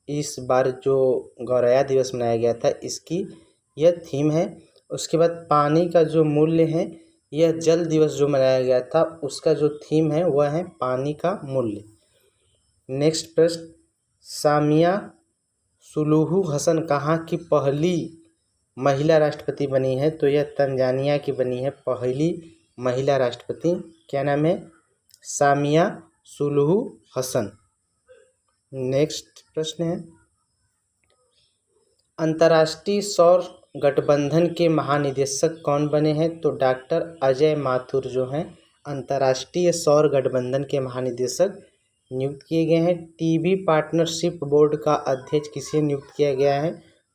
इस बार जो गौरैया दिवस मनाया गया था इसकी यह थीम है। उसके बाद पानी का जो मूल्य है, यह जल दिवस जो मनाया गया था उसका जो थीम है वह है पानी का मूल्य। नेक्स्ट प्रश्न, सामिया सुलूहू हसन कहाँ की पहली महिला राष्ट्रपति बनी है? तो यह तंजानिया की बनी है पहली महिला राष्ट्रपति। क्या नाम है? सामिया सुलूहू हसन। नेक्स्ट प्रश्न है, अंतर्राष्ट्रीय सौर गठबंधन के महानिदेशक कौन बने हैं? तो डॉक्टर अजय माथुर जो हैं अंतर्राष्ट्रीय सौर गठबंधन के महानिदेशक नियुक्त किए गए हैं। टीबी पार्टनरशिप बोर्ड का अध्यक्ष किसे नियुक्त किया गया है?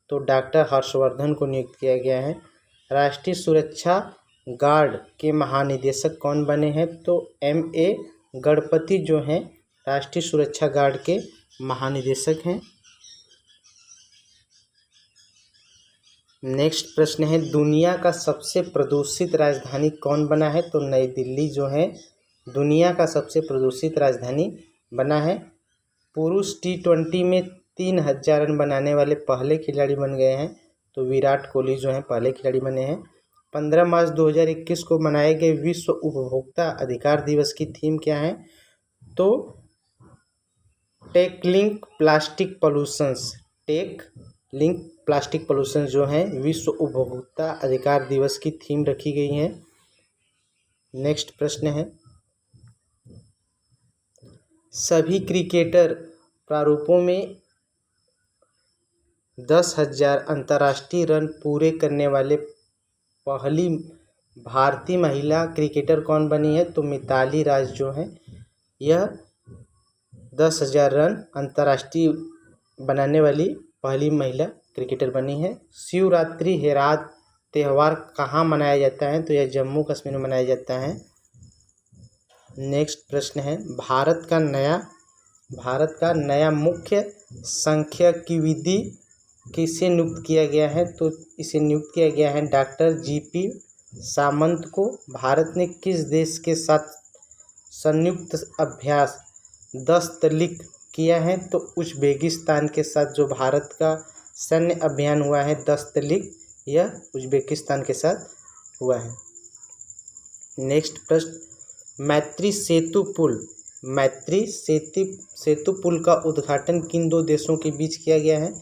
तो डॉक्टर हर्षवर्धन को नियुक्त किया गया है। राष्ट्रीय सुरक्षा गार्ड के महानिदेशक कौन बने हैं? तो MA गणपति जो हैं राष्ट्रीय सुरक्षा गार्ड के महानिदेशक हैं। नेक्स्ट प्रश्न है, दुनिया का सबसे प्रदूषित राजधानी कौन बना है? तो नई दिल्ली जो है दुनिया का सबसे प्रदूषित राजधानी बना है। पुरुष T20 में 3000 रन बनाने वाले पहले खिलाड़ी बन गए हैं, तो विराट कोहली जो हैं पहले खिलाड़ी बने हैं। 15 मार्च 2021 को मनाए गए विश्व उपभोक्ता अधिकार दिवस की थीम क्या है? तो टेकलिंग प्लास्टिक पोल्यूशन जो है विश्व उपभोक्ता अधिकार दिवस की थीम रखी गई है। नेक्स्ट प्रश्न है, सभी क्रिकेटर प्रारूपों में 10,000 अंतर्राष्ट्रीय रन पूरे करने वाले पहली भारतीय महिला क्रिकेटर कौन बनी है? तो मिताली राज जो है यह 10,000 रन अंतर्राष्ट्रीय बनाने वाली पहली महिला क्रिकेटर बनी है। शिवरात्रि हेरात त्यौहार कहाँ मनाया जाता है? तो यह जम्मू कश्मीर में मनाया जाता है। नेक्स्ट प्रश्न है, भारत का नया मुख्य सांख्यिकी विधि किसे नियुक्त किया गया है? तो इसे नियुक्त किया गया है डॉक्टर GP सामंत को। भारत ने किस देश के साथ संयुक्त अभ्यास दस्तलिक किया है? तो उज़्बेकिस्तान के साथ जो भारत का सैन्य अभियान हुआ है दस्तलिक, यह उज़्बेकिस्तान के साथ हुआ है। नेक्स्ट प्रश्न, मैत्री सेतु पुल का उद्घाटन किन दो देशों के बीच किया गया है?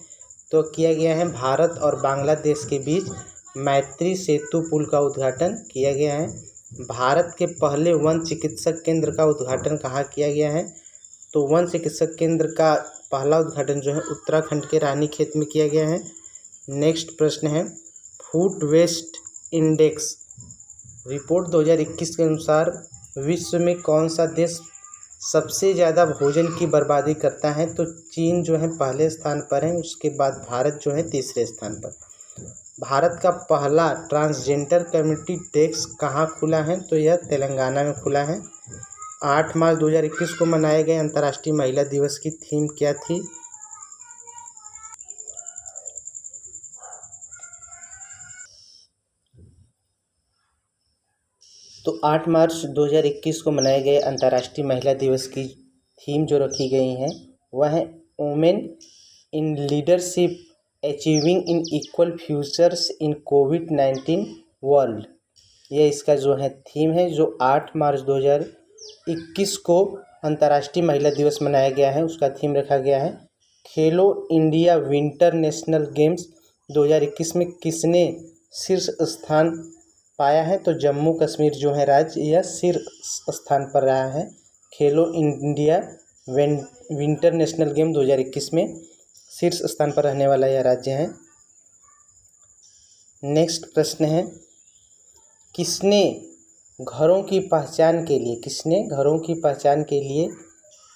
तो किया गया है भारत और बांग्लादेश के बीच मैत्री सेतु पुल का उद्घाटन किया गया है। भारत के पहले वन चिकित्सक केंद्र का उद्घाटन कहाँ किया गया है? तो वन चिकित्सक केंद्र का पहला उद्घाटन जो है उत्तराखंड के रानीखेत में किया गया है। नेक्स्ट प्रश्न है, फूड वेस्ट इंडेक्स रिपोर्ट 2021 के अनुसार विश्व में कौन सा देश सबसे ज़्यादा भोजन की बर्बादी करता है? तो चीन जो है पहले स्थान पर है, उसके बाद भारत जो है तीसरे स्थान पर। भारत का पहला ट्रांसजेंडर कम्युनिटी डेस्क कहाँ खुला है? तो यह तेलंगाना में खुला है। 8 मार्च 2021 को मनाए गए अंतर्राष्ट्रीय महिला दिवस की थीम क्या थी? तो 8 मार्च 2021 को मनाए गए अंतर्राष्ट्रीय महिला दिवस की थीम जो रखी गई है वह है women in leadership achieving in equal futures in covid world. यह इसका जो है थीम है, जो 8 मार्च 2021 को अंतर्राष्ट्रीय महिला दिवस मनाया गया है, उसका थीम रखा गया है। खेलो इंडिया विंटर नेशनल गेम्स 2021 में किसने शीर्ष स्थान पाया है? तो जम्मू कश्मीर जो है राज्य यह शीर्ष स्थान पर रहा है। खेलो इंडिया विंटर नेशनल गेम 2021 में शीर्ष स्थान पर रहने वाला यह राज्य है। नेक्स्ट प्रश्न है, किसने घरों की पहचान के लिए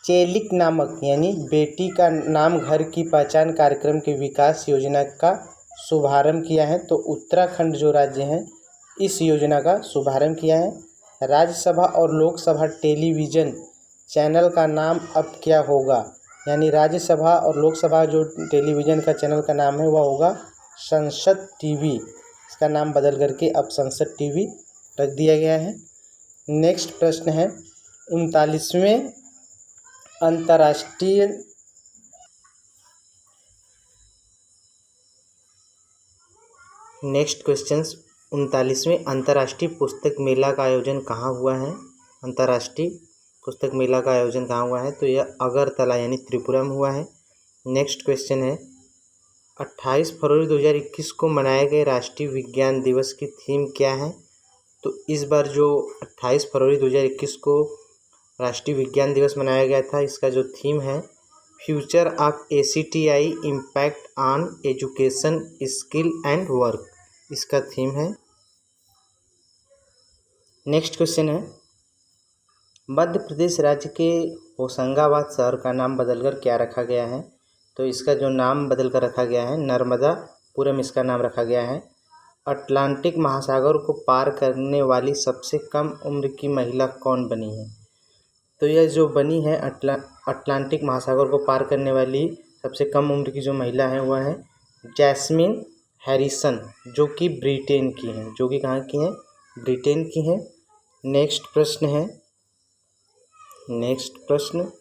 चेलिक नामक यानी बेटी का नाम घर की पहचान कार्यक्रम के विकास योजना का शुभारंभ किया है? तो उत्तराखंड जो राज्य है इस योजना का शुभारंभ किया है। राज्यसभा और लोकसभा टेलीविज़न चैनल का नाम अब क्या होगा? यानी राज्यसभा और लोकसभा जो टेलीविज़न का चैनल का नाम है वह होगा संसद टीवी। इसका नाम बदल करके अब संसद टीवी रख दिया गया है। नेक्स्ट प्रश्न है, 39वें अंतर्राष्ट्रीय नेक्स्ट क्वेश्चंस 39वें अंतर्राष्ट्रीय पुस्तक मेला का आयोजन कहाँ हुआ है? अंतर्राष्ट्रीय पुस्तक मेला का आयोजन कहाँ हुआ है? तो यह अगरतला यानी त्रिपुरा में हुआ है। नेक्स्ट क्वेश्चन है, 28 फरवरी 2021 को मनाए गए राष्ट्रीय विज्ञान दिवस की थीम क्या है? तो इस बार जो 28 फरवरी 2021 को राष्ट्रीय विज्ञान दिवस मनाया गया था, इसका जो थीम है future of ACTI impact on education skill and work, इसका थीम है। नेक्स्ट क्वेश्चन है, मध्य प्रदेश राज्य के होशंगाबाद शहर का नाम बदलकर क्या रखा गया है? तो इसका जो नाम बदलकर रखा गया है नर्मदापुरम, इसका नाम रखा गया है। अटलांटिक महासागर को पार करने वाली सबसे कम उम्र की महिला कौन बनी है? तो यह जो बनी है अटलांटिक महासागर को पार करने वाली सबसे कम उम्र की जो महिला है वह है जैस्मिन हैरिसन, जो कि ब्रिटेन की हैं, जो कि कहाँ की हैं? ब्रिटेन की हैं। नेक्स्ट प्रश्न,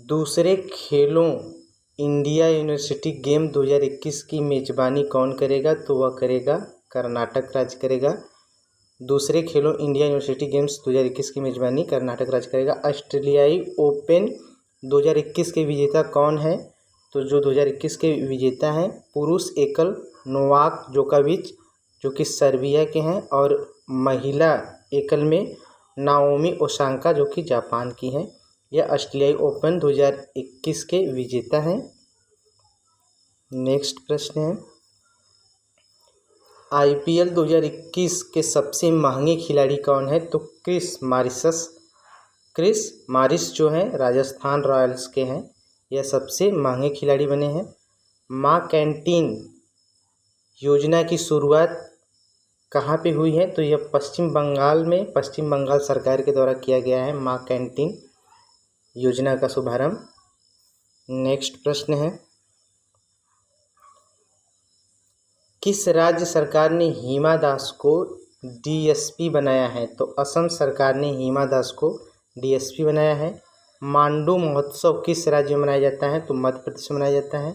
दूसरे खेलो इंडिया यूनिवर्सिटी गेम 2021 की मेजबानी कौन करेगा? तो वह करेगा कर्नाटक राज्य करेगा। दूसरे खेलो इंडिया यूनिवर्सिटी गेम्स 2021 की मेजबानी कर्नाटक राज्य करेगा। ऑस्ट्रेलियाई ओपन 2021 के विजेता कौन है? तो जो 2021 के विजेता हैं पुरुष एकल नोवाक जोकोविच, जो कि सर्बिया के हैं, और महिला एकल में नाओमी ओसाका, जो कि जापान की हैं। यह ऑस्ट्रेलियाई ओपन 2021 के विजेता हैं। नेक्स्ट प्रश्न है, IPL 2021 के सबसे महंगे खिलाड़ी कौन है? तो क्रिस मॉरिस जो हैं राजस्थान रॉयल्स के हैं, यह सबसे महंगे खिलाड़ी बने हैं। मां कैंटीन योजना की शुरुआत कहाँ पे हुई है? तो यह पश्चिम बंगाल सरकार के द्वारा किया गया है मां कैंटीन योजना का शुभारंभ। नेक्स्ट प्रश्न है, किस राज्य सरकार ने हिमा दास को DSP बनाया है? तो असम सरकार ने हिमा दास को DSP बनाया है। मांडू महोत्सव किस राज्य में मनाया जाता है? तो मध्य प्रदेश में मनाया जाता है।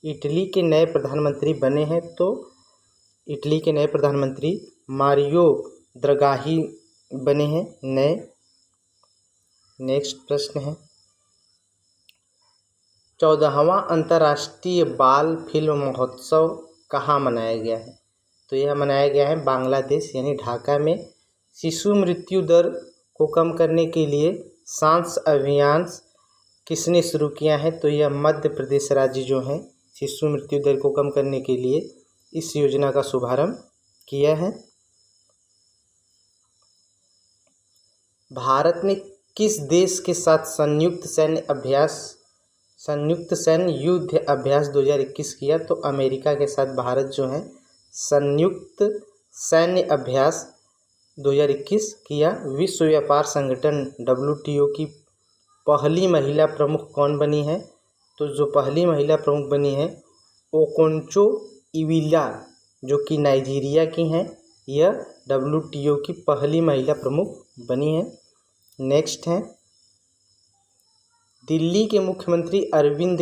इटली के नए प्रधानमंत्री बने हैं, तो इटली के नए प्रधानमंत्री मारियो द्रगाही बने हैं नए। नेक्स्ट प्रश्न है, 14वां अंतर्राष्ट्रीय बाल फिल्म महोत्सव कहाँ मनाया गया है? तो यह मनाया गया है बांग्लादेश यानी ढाका में। शिशु मृत्यु दर को कम करने के लिए सांस अभियान किसने शुरू किया है? तो यह मध्य प्रदेश राज्य जो है शिशु मृत्यु दर को कम करने के लिए इस योजना का शुभारंभ किया है। भारत ने किस देश के साथ संयुक्त सैन्य युद्ध अभ्यास 2021 किया? तो अमेरिका के साथ भारत जो है संयुक्त सैन्य अभ्यास 2021 किया। विश्व व्यापार संगठन WTO की पहली महिला प्रमुख कौन बनी है? तो जो पहली महिला प्रमुख बनी है ओकोंचो इविला, जो कि नाइजीरिया की हैं, यह WTO की पहली महिला प्रमुख बनी है। नेक्स्ट है, दिल्ली के मुख्यमंत्री अरविंद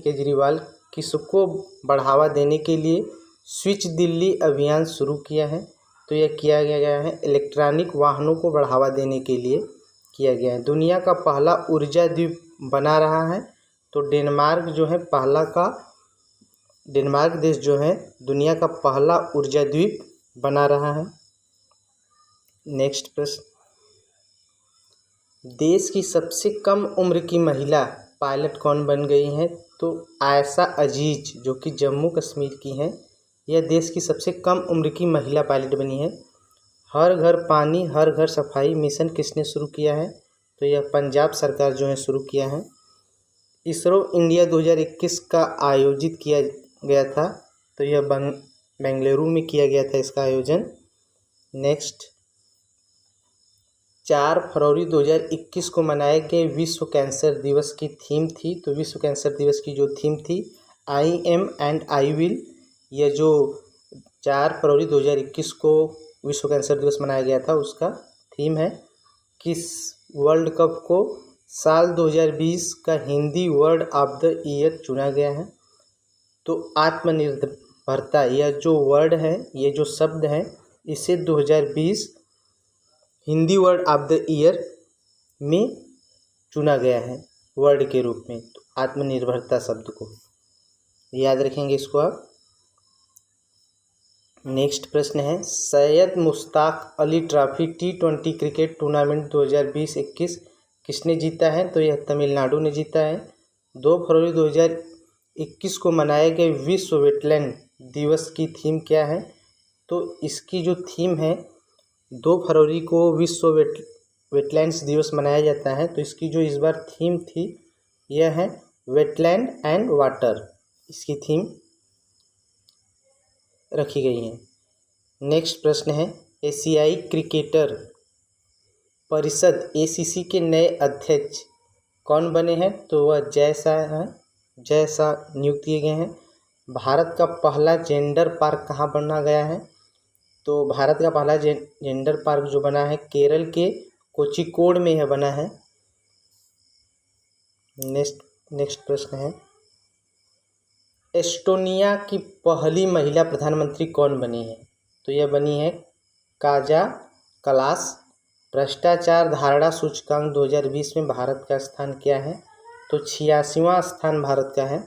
केजरीवाल किसको बढ़ावा देने के लिए स्विच दिल्ली अभियान शुरू किया है? तो यह किया गया है इलेक्ट्रॉनिक वाहनों को बढ़ावा देने के लिए किया गया है। दुनिया का पहला ऊर्जा द्वीप बना रहा है, तो डेनमार्क देश जो है दुनिया का पहला ऊर्जा द्वीप बना रहा है। नेक्स्ट प्रश्न, देश की सबसे कम उम्र की महिला पायलट कौन बन गई हैं? तो आयशा अजीज, जो कि जम्मू कश्मीर की हैं, यह देश की सबसे कम उम्र की महिला पायलट बनी है। हर घर पानी हर घर सफाई मिशन किसने शुरू किया है? तो यह पंजाब सरकार जो है शुरू किया है। इसरो इंडिया 2021 का आयोजित किया गया था, तो यह बेंगलुरु में किया गया था इसका आयोजन। नेक्स्ट, 4 फरवरी 2021 को मनाए गए विश्व कैंसर दिवस की थीम थी, तो विश्व कैंसर दिवस की जो थीम थी I am and I will. यह जो 4 फरवरी 2021 को विश्व कैंसर दिवस मनाया गया था उसका थीम है। किस वर्ल्ड कप को साल 2020 का Hindi word of the year चुना गया है? तो आत्मनिर्भरता, यह जो वर्ड है, ये जो शब्द है, इसे 2020 Hindi word of the year में चुना गया है वर्ड के रूप में। तो आत्मनिर्भरता शब्द को याद रखेंगे इसको आप। नेक्स्ट प्रश्न है, Syed Mushtaq Ali trophy T20 cricket tournament 2020-21 किसने जीता है? तो यह तमिलनाडु ने जीता है। 2 फरवरी 2021 को मनाए गए विश्व वेटलैंड दिवस की थीम क्या है? तो इसकी जो थीम है, 2 फरवरी को विश्व वेटलैंड्स दिवस मनाया जाता है, तो इसकी जो इस बार थीम थी यह है वेटलैंड एंड वाटर, इसकी थीम रखी गई है। नेक्स्ट प्रश्न है, एशियाई क्रिकेटर परिषद ACC के नए अध्यक्ष कौन बने हैं? तो वह जय शाह नियुक्त किए गए हैं। भारत का पहला जेंडर पार्क कहाँ बना गया है? तो भारत का पहला जेंडर पार्क जो बना है केरल के कोझिकोड में यह बना है। नेक्स्ट प्रश्न है, एस्टोनिया की पहली महिला प्रधानमंत्री कौन बनी है? तो यह बनी है काजा कलास। भ्रष्टाचार धारणा सूचकांक 2020 में भारत का स्थान क्या है? तो 86वां स्थान भारत का है।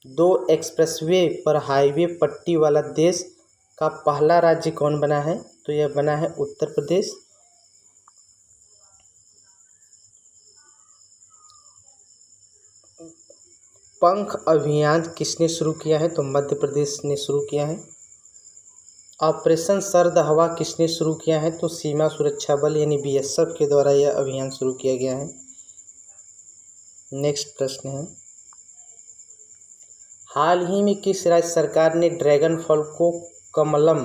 2 एक्सप्रेसवे पर हाईवे पट्टी वाला देश का पहला राज्य कौन बना है? तो यह बना है उत्तर प्रदेश। पंख अभियान किसने शुरू किया है? तो मध्य प्रदेश ने शुरू किया है। ऑपरेशन सर्द हवा किसने शुरू किया है? तो सीमा सुरक्षा बल यानी बीएसएफ के द्वारा यह अभियान शुरू किया गया है। नेक्स्ट प्रश्न है, हाल ही में किस राज्य सरकार ने ड्रैगन फल को कमलम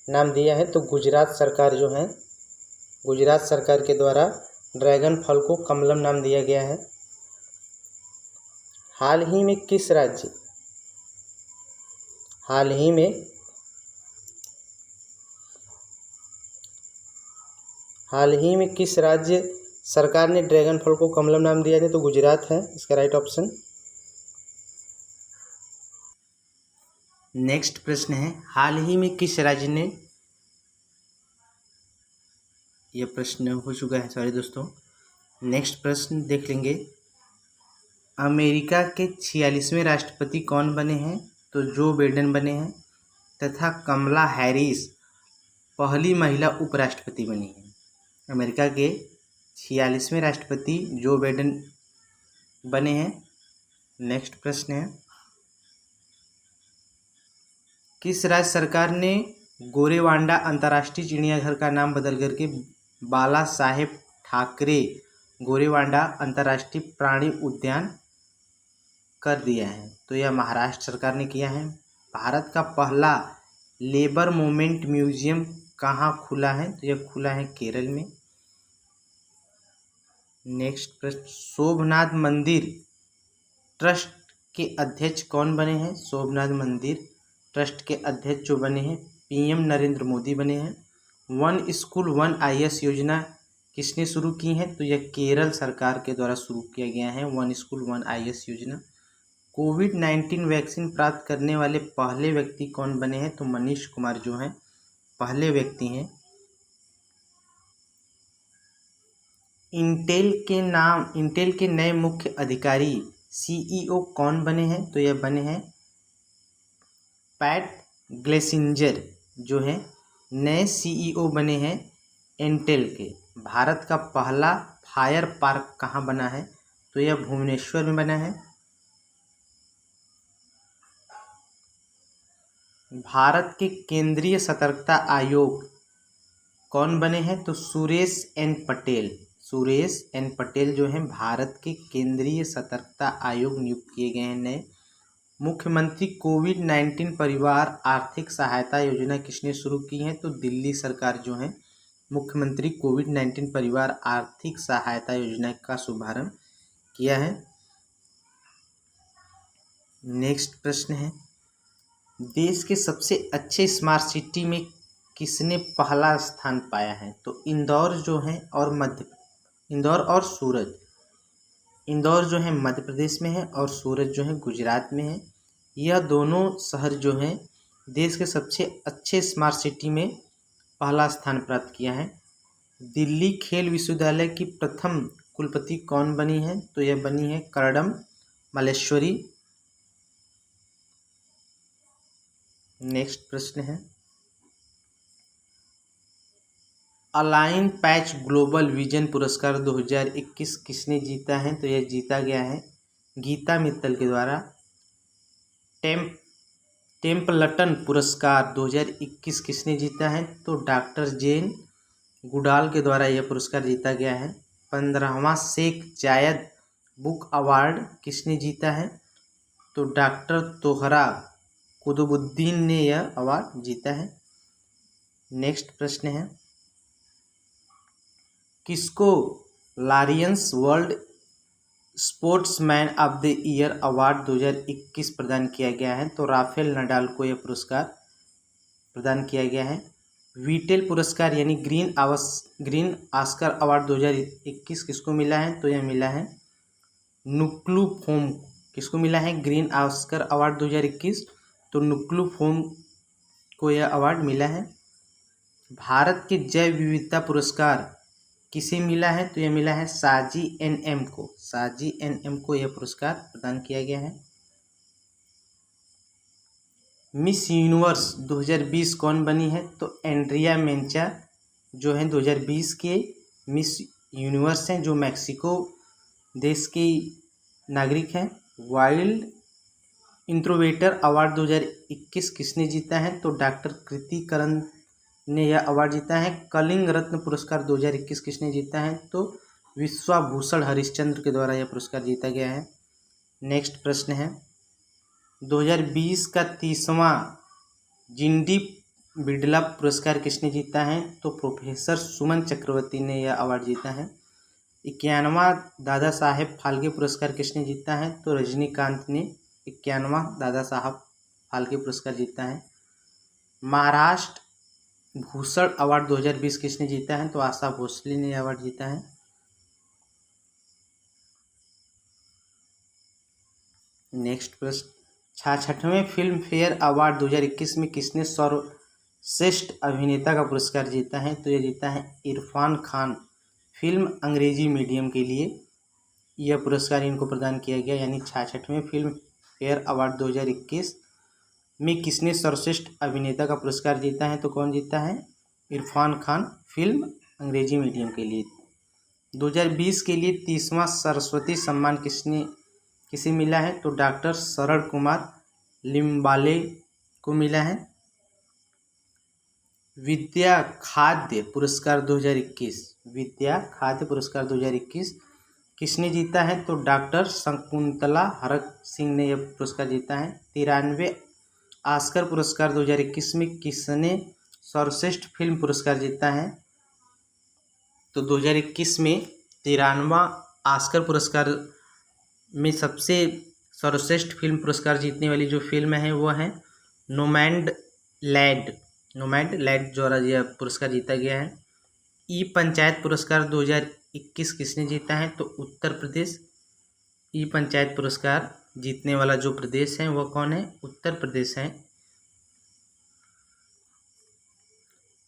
नाम दिया है? तो गुजरात सरकार जो है, गुजरात सरकार के द्वारा ड्रैगन फल को कमलम नाम दिया गया है। हाल ही में किस राज्य किस राज्य सरकार ने ड्रैगन फल को कमलम नाम दिया है? तो गुजरात है इसका राइट ऑप्शन। नेक्स्ट प्रश्न है, हाल ही में किस राज्य ने, यह प्रश्न हो चुका है, सॉरी दोस्तों। नेक्स्ट प्रश्न देख लेंगे, अमेरिका के 46वें राष्ट्रपति कौन बने हैं? तो जो बाइडेन बने हैं तथा कमला हैरिस पहली महिला उपराष्ट्रपति बनी हैं। अमेरिका के 46वें राष्ट्रपति जो बाइडेन बने हैं। नेक्स्ट प्रश्न है, किस राज्य सरकार ने गोरेवांडा अंतर्राष्ट्रीय चिड़ियाघर का नाम बदल करके बाला साहेब ठाकरे गोरेवांडा अंतर्राष्ट्रीय प्राणी उद्यान कर दिया है? तो यह महाराष्ट्र सरकार ने किया है। भारत का पहला लेबर मूवमेंट म्यूजियम कहाँ खुला है? तो यह खुला है केरल में। नेक्स्ट प्रश्न, सोमनाथ मंदिर ट्रस्ट के अध्यक्ष कौन बने हैं? सोमनाथ मंदिर ट्रस्ट के अध्यक्ष जो बने हैं पीएम नरेंद्र मोदी बने हैं। वन स्कूल वन आईएएस योजना किसने शुरू की है? तो यह केरल सरकार के द्वारा शुरू किया गया है वन स्कूल वन आईएएस योजना। कोविड-19 वैक्सीन प्राप्त करने वाले पहले व्यक्ति कौन बने हैं? तो मनीष कुमार जो हैं पहले व्यक्ति हैं। इंटेल के नए मुख्य अधिकारी सीईओ कौन बने हैं? तो यह बने हैं पैट ग्लेसिंजर जो हैं नए सीईओ बने हैं इंटेल के। भारत का पहला फायर पार्क कहाँ बना है? तो यह भुवनेश्वर में बना है। भारत के केंद्रीय सतर्कता आयोग कौन बने हैं? तो सुरेश एन पटेल जो हैं भारत के केंद्रीय सतर्कता आयोग नियुक्त किए गए हैं नए। मुख्यमंत्री कोविड-19 परिवार आर्थिक सहायता योजना किसने शुरू की है? तो दिल्ली सरकार जो है मुख्यमंत्री कोविड-19 परिवार आर्थिक सहायता योजना का शुभारंभ किया है। नेक्स्ट प्रश्न है, देश के सबसे अच्छे स्मार्ट सिटी में किसने पहला स्थान पाया है? तो इंदौर जो है इंदौर और सूरत। इंदौर जो है मध्य प्रदेश में है और सूरत जो है गुजरात में है। यह दोनों शहर जो हैं देश के सबसे अच्छे स्मार्ट सिटी में पहला स्थान प्राप्त किया है। दिल्ली खेल विश्वविद्यालय की प्रथम कुलपति कौन बनी है? तो यह बनी है कर्दम मल्लेश्वरी। नेक्स्ट प्रश्न है, अलाइन पैच ग्लोबल विजन पुरस्कार 2021 किसने जीता है? तो यह जीता गया है गीता मित्तल के द्वारा। टेम्पल्टन पुरस्कार 2021 किसने जीता है? तो डॉक्टर जेन गुडाल के द्वारा यह पुरस्कार जीता गया है। 15वां शेख जायद बुक अवार्ड किसने जीता है? तो डॉक्टर तोहरा कुतुबुद्दीन ने यह अवार्ड जीता है। नेक्स्ट प्रश्न है, किसको Lions world sportsman of the year award 2021 प्रदान किया गया है? तो राफेल नडाल को यह पुरस्कार प्रदान किया गया है। वीटेल पुरस्कार यानी ग्रीन ऑस्कर अवार्ड 2021 किसको मिला है? तो यह मिला है नुक्लू फोम। किसको मिला है ग्रीन ऑस्कर अवार्ड 2021? तो नुक्लू फोम को यह अवार्ड मिला है। भारत के जैव विविधता पुरस्कार किसे मिला है? तो यह मिला है साजी एनएम को यह पुरस्कार प्रदान किया गया है। मिस यूनिवर्स 2020 कौन बनी है? तो एंड्रिया मेंचा जो है 2020 के मिस यूनिवर्स हैं, जो मैक्सिको देश की नागरिक हैं, वाइल्ड इंट्रोवेटर अवार्ड 2021 किसने जीता है? तो डॉक्टर कृति करण ने यह अवार्ड जीता है। कलिंग रत्न पुरस्कार 2021 किसने जीता है? तो विश्वभूषण हरिश्चंद्र के द्वारा यह पुरस्कार जीता गया है। नेक्स्ट प्रश्न है 2020 का 30वां जिंडी बिड़ला पुरस्कार किसने जीता है? तो प्रोफेसर सुमन चक्रवर्ती ने यह अवार्ड जीता है। 51वां दादा साहेब फाल्के पुरस्कार किसने जीता है? तो रजनीकांत ने 51वां दादा साहब फाल्के पुरस्कार जीता है। महाराष्ट्र भूषण अवार्ड 2020 किसने जीता है? तो आशा भोसले ने अवार्ड जीता है। नेक्स्ट प्रश्न 66वें फिल्म फेयर अवार्ड 2021 में किसने सर्वश्रेष्ठ अभिनेता का पुरस्कार जीता है? तो यह जीता है इरफान खान। फिल्म अंग्रेजी मीडियम के लिए यह पुरस्कार इनको प्रदान किया गया, यानी 66वें फिल्म फेयर अवार्ड 2021 में किसने सर्वश्रेष्ठ अभिनेता का पुरस्कार जीता है? तो कौन जीता है? इरफान खान, फिल्म अंग्रेजी मीडियम के लिए। 2020 के लिए 30वां सरस्वती सम्मान किसे मिला है? तो डॉक्टर शरण कुमार लिम्बाले को मिला है। विद्या खाद्य पुरस्कार 2021 किसने जीता है? तो डॉक्टर शकुंतला हरक सिंह ने यह पुरस्कार जीता है। 93वें ऑस्कर पुरस्कार 2021 में किसने सर्वश्रेष्ठ फिल्म पुरस्कार जीता है? तो 2021 में 93वां ऑस्कर पुरस्कार में सबसे सर्वश्रेष्ठ फिल्म पुरस्कार जीतने वाली जो फिल्म है वो है नोमैडलैंड द्वारा यह पुरस्कार जीता गया है। ई पंचायत पुरस्कार 2021 किसने जीता है? तो उत्तर प्रदेश। ई पंचायत पुरस्कार जीतने वाला जो प्रदेश है वह कौन है? उत्तर प्रदेश है।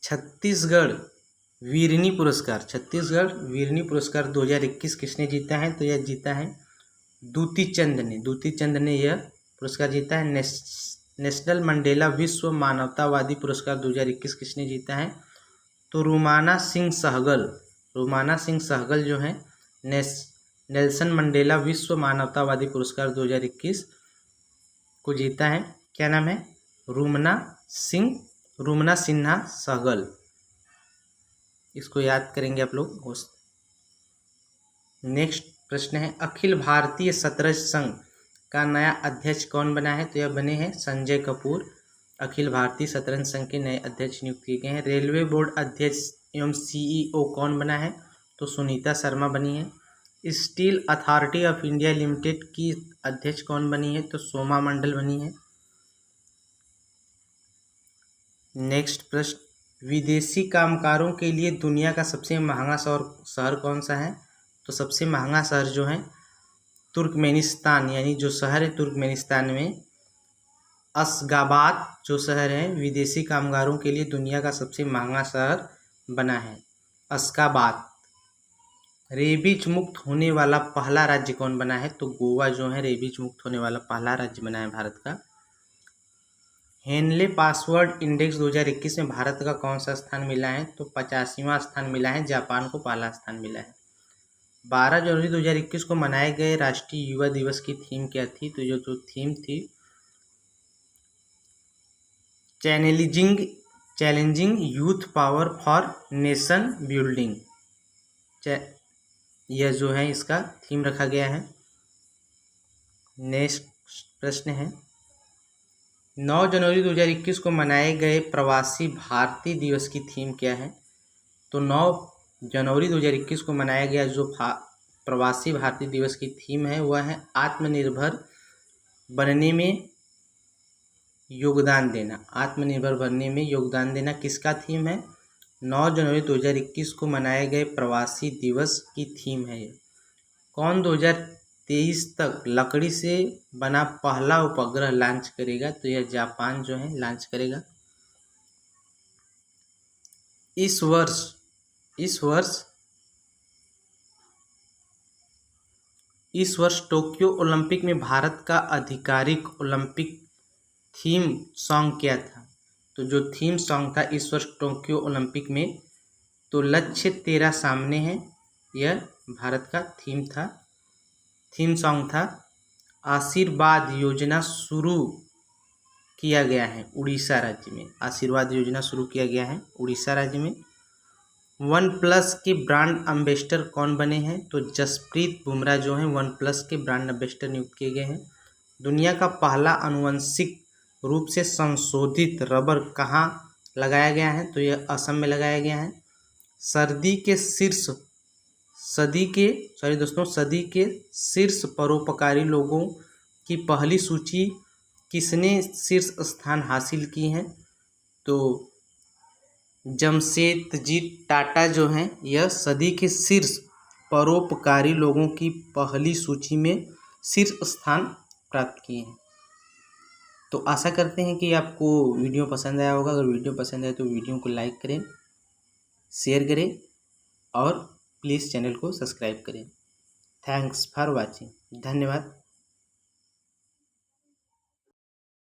छत्तीसगढ़ वीरनी पुरस्कार 2021 किसने जीता है? तो यह जीता है दूती चंद ने यह पुरस्कार जीता है। नेशनल मंडेला विश्व मानवतावादी पुरस्कार 2021 किसने जीता है? तो रूमाना सिंह सहगल जो है नेल्सन मंडेला विश्व मानवतावादी पुरस्कार 2021 को जीता है। क्या नाम है? रूमना सिन्हा सहगल। इसको याद करेंगे आप लोग। नेक्स्ट प्रश्न है अखिल भारतीय शतरंज संघ का नया अध्यक्ष कौन बना है? तो यह बने हैं संजय कपूर। अखिल भारतीय शतरंज संघ के नए अध्यक्ष नियुक्त किए गए हैं। रेलवे बोर्ड अध्यक्ष एवं सीईओ कौन बना है? तो सुनीता शर्मा बनी है। Steel authority of India limited की अध्यक्ष कौन बनी है? तो सोमा मंडल बनी है। नेक्स्ट प्रश्न विदेशी कामगारों के लिए दुनिया का सबसे महंगा शहर कौन सा है? तो सबसे महंगा शहर जो है तुर्कमेनिस्तान, यानी जो शहर है तुर्कमेनिस्तान में अशगाबाद जो शहर है विदेशी कामगारों के लिए दुनिया का सबसे महंगा शहर बना है अशगाबाद। रेबीज मुक्त होने वाला पहला राज्य कौन बना है? तो गोवा जो है रेबीज मुक्त होने वाला पहला राज्य बना है भारत का। हेनले पासवर्ड इंडेक्स 2021 में भारत का कौन सा स्थान मिला है? तो 85वां स्थान मिला है। जापान को पहला स्थान मिला है। 12 जनवरी 2021 को मनाए गए राष्ट्रीय युवा दिवस की थीम क्या थी? तो जो थीम थी challenging youth power for nation building, यह जो है इसका थीम रखा गया है। नेक्स्ट प्रश्न है 9 जनवरी 2021 को मनाए गए प्रवासी भारतीय दिवस की थीम क्या है? तो 9 जनवरी 2021 को मनाया गया जो प्रवासी भारतीय दिवस की थीम है वह है आत्मनिर्भर बनने में योगदान देना। किसका थीम है? 9 जनवरी 2021 को मनाए गए प्रवासी दिवस की थीम है। कौन 2023 तक लकड़ी से बना पहला उपग्रह लॉन्च करेगा? तो यह जापान जो है लॉन्च करेगा। इस वर्ष टोक्यो ओलंपिक में भारत का आधिकारिक ओलंपिक थीम सॉन्ग क्या था? तो जो थीम सॉन्ग था इस वर्ष टोक्यो ओलंपिक में तो लक्ष्य तेरा सामने है, यह भारत का थीम सॉन्ग था। आशीर्वाद योजना शुरू किया गया है उड़ीसा राज्य में। आशीर्वाद योजना शुरू किया गया है उड़ीसा राज्य में। वन प्लस के ब्रांड एम्बेसडर कौन बने हैं? तो जसप्रीत बुमराह जो हैं वन प्लस के ब्रांड एम्बेसडर नियुक्त किए गए हैं। दुनिया का पहला आनुवंशिक रूप से संशोधित रबर कहाँ लगाया गया है? तो यह असम में लगाया गया है। सदी के शीर्ष परोपकारी लोगों की पहली सूची किसने शीर्ष स्थान हासिल की है? तो जमशेदजी टाटा जो हैं यह सदी के शीर्ष परोपकारी लोगों की पहली सूची में शीर्ष स्थान प्राप्त किए हैं। तो आशा करते हैं कि आपको वीडियो पसंद आया होगा। अगर वीडियो पसंद आए तो वीडियो को लाइक करें, शेयर करें और प्लीज़ चैनल को सब्सक्राइब करें। Thanks for watching. धन्यवाद।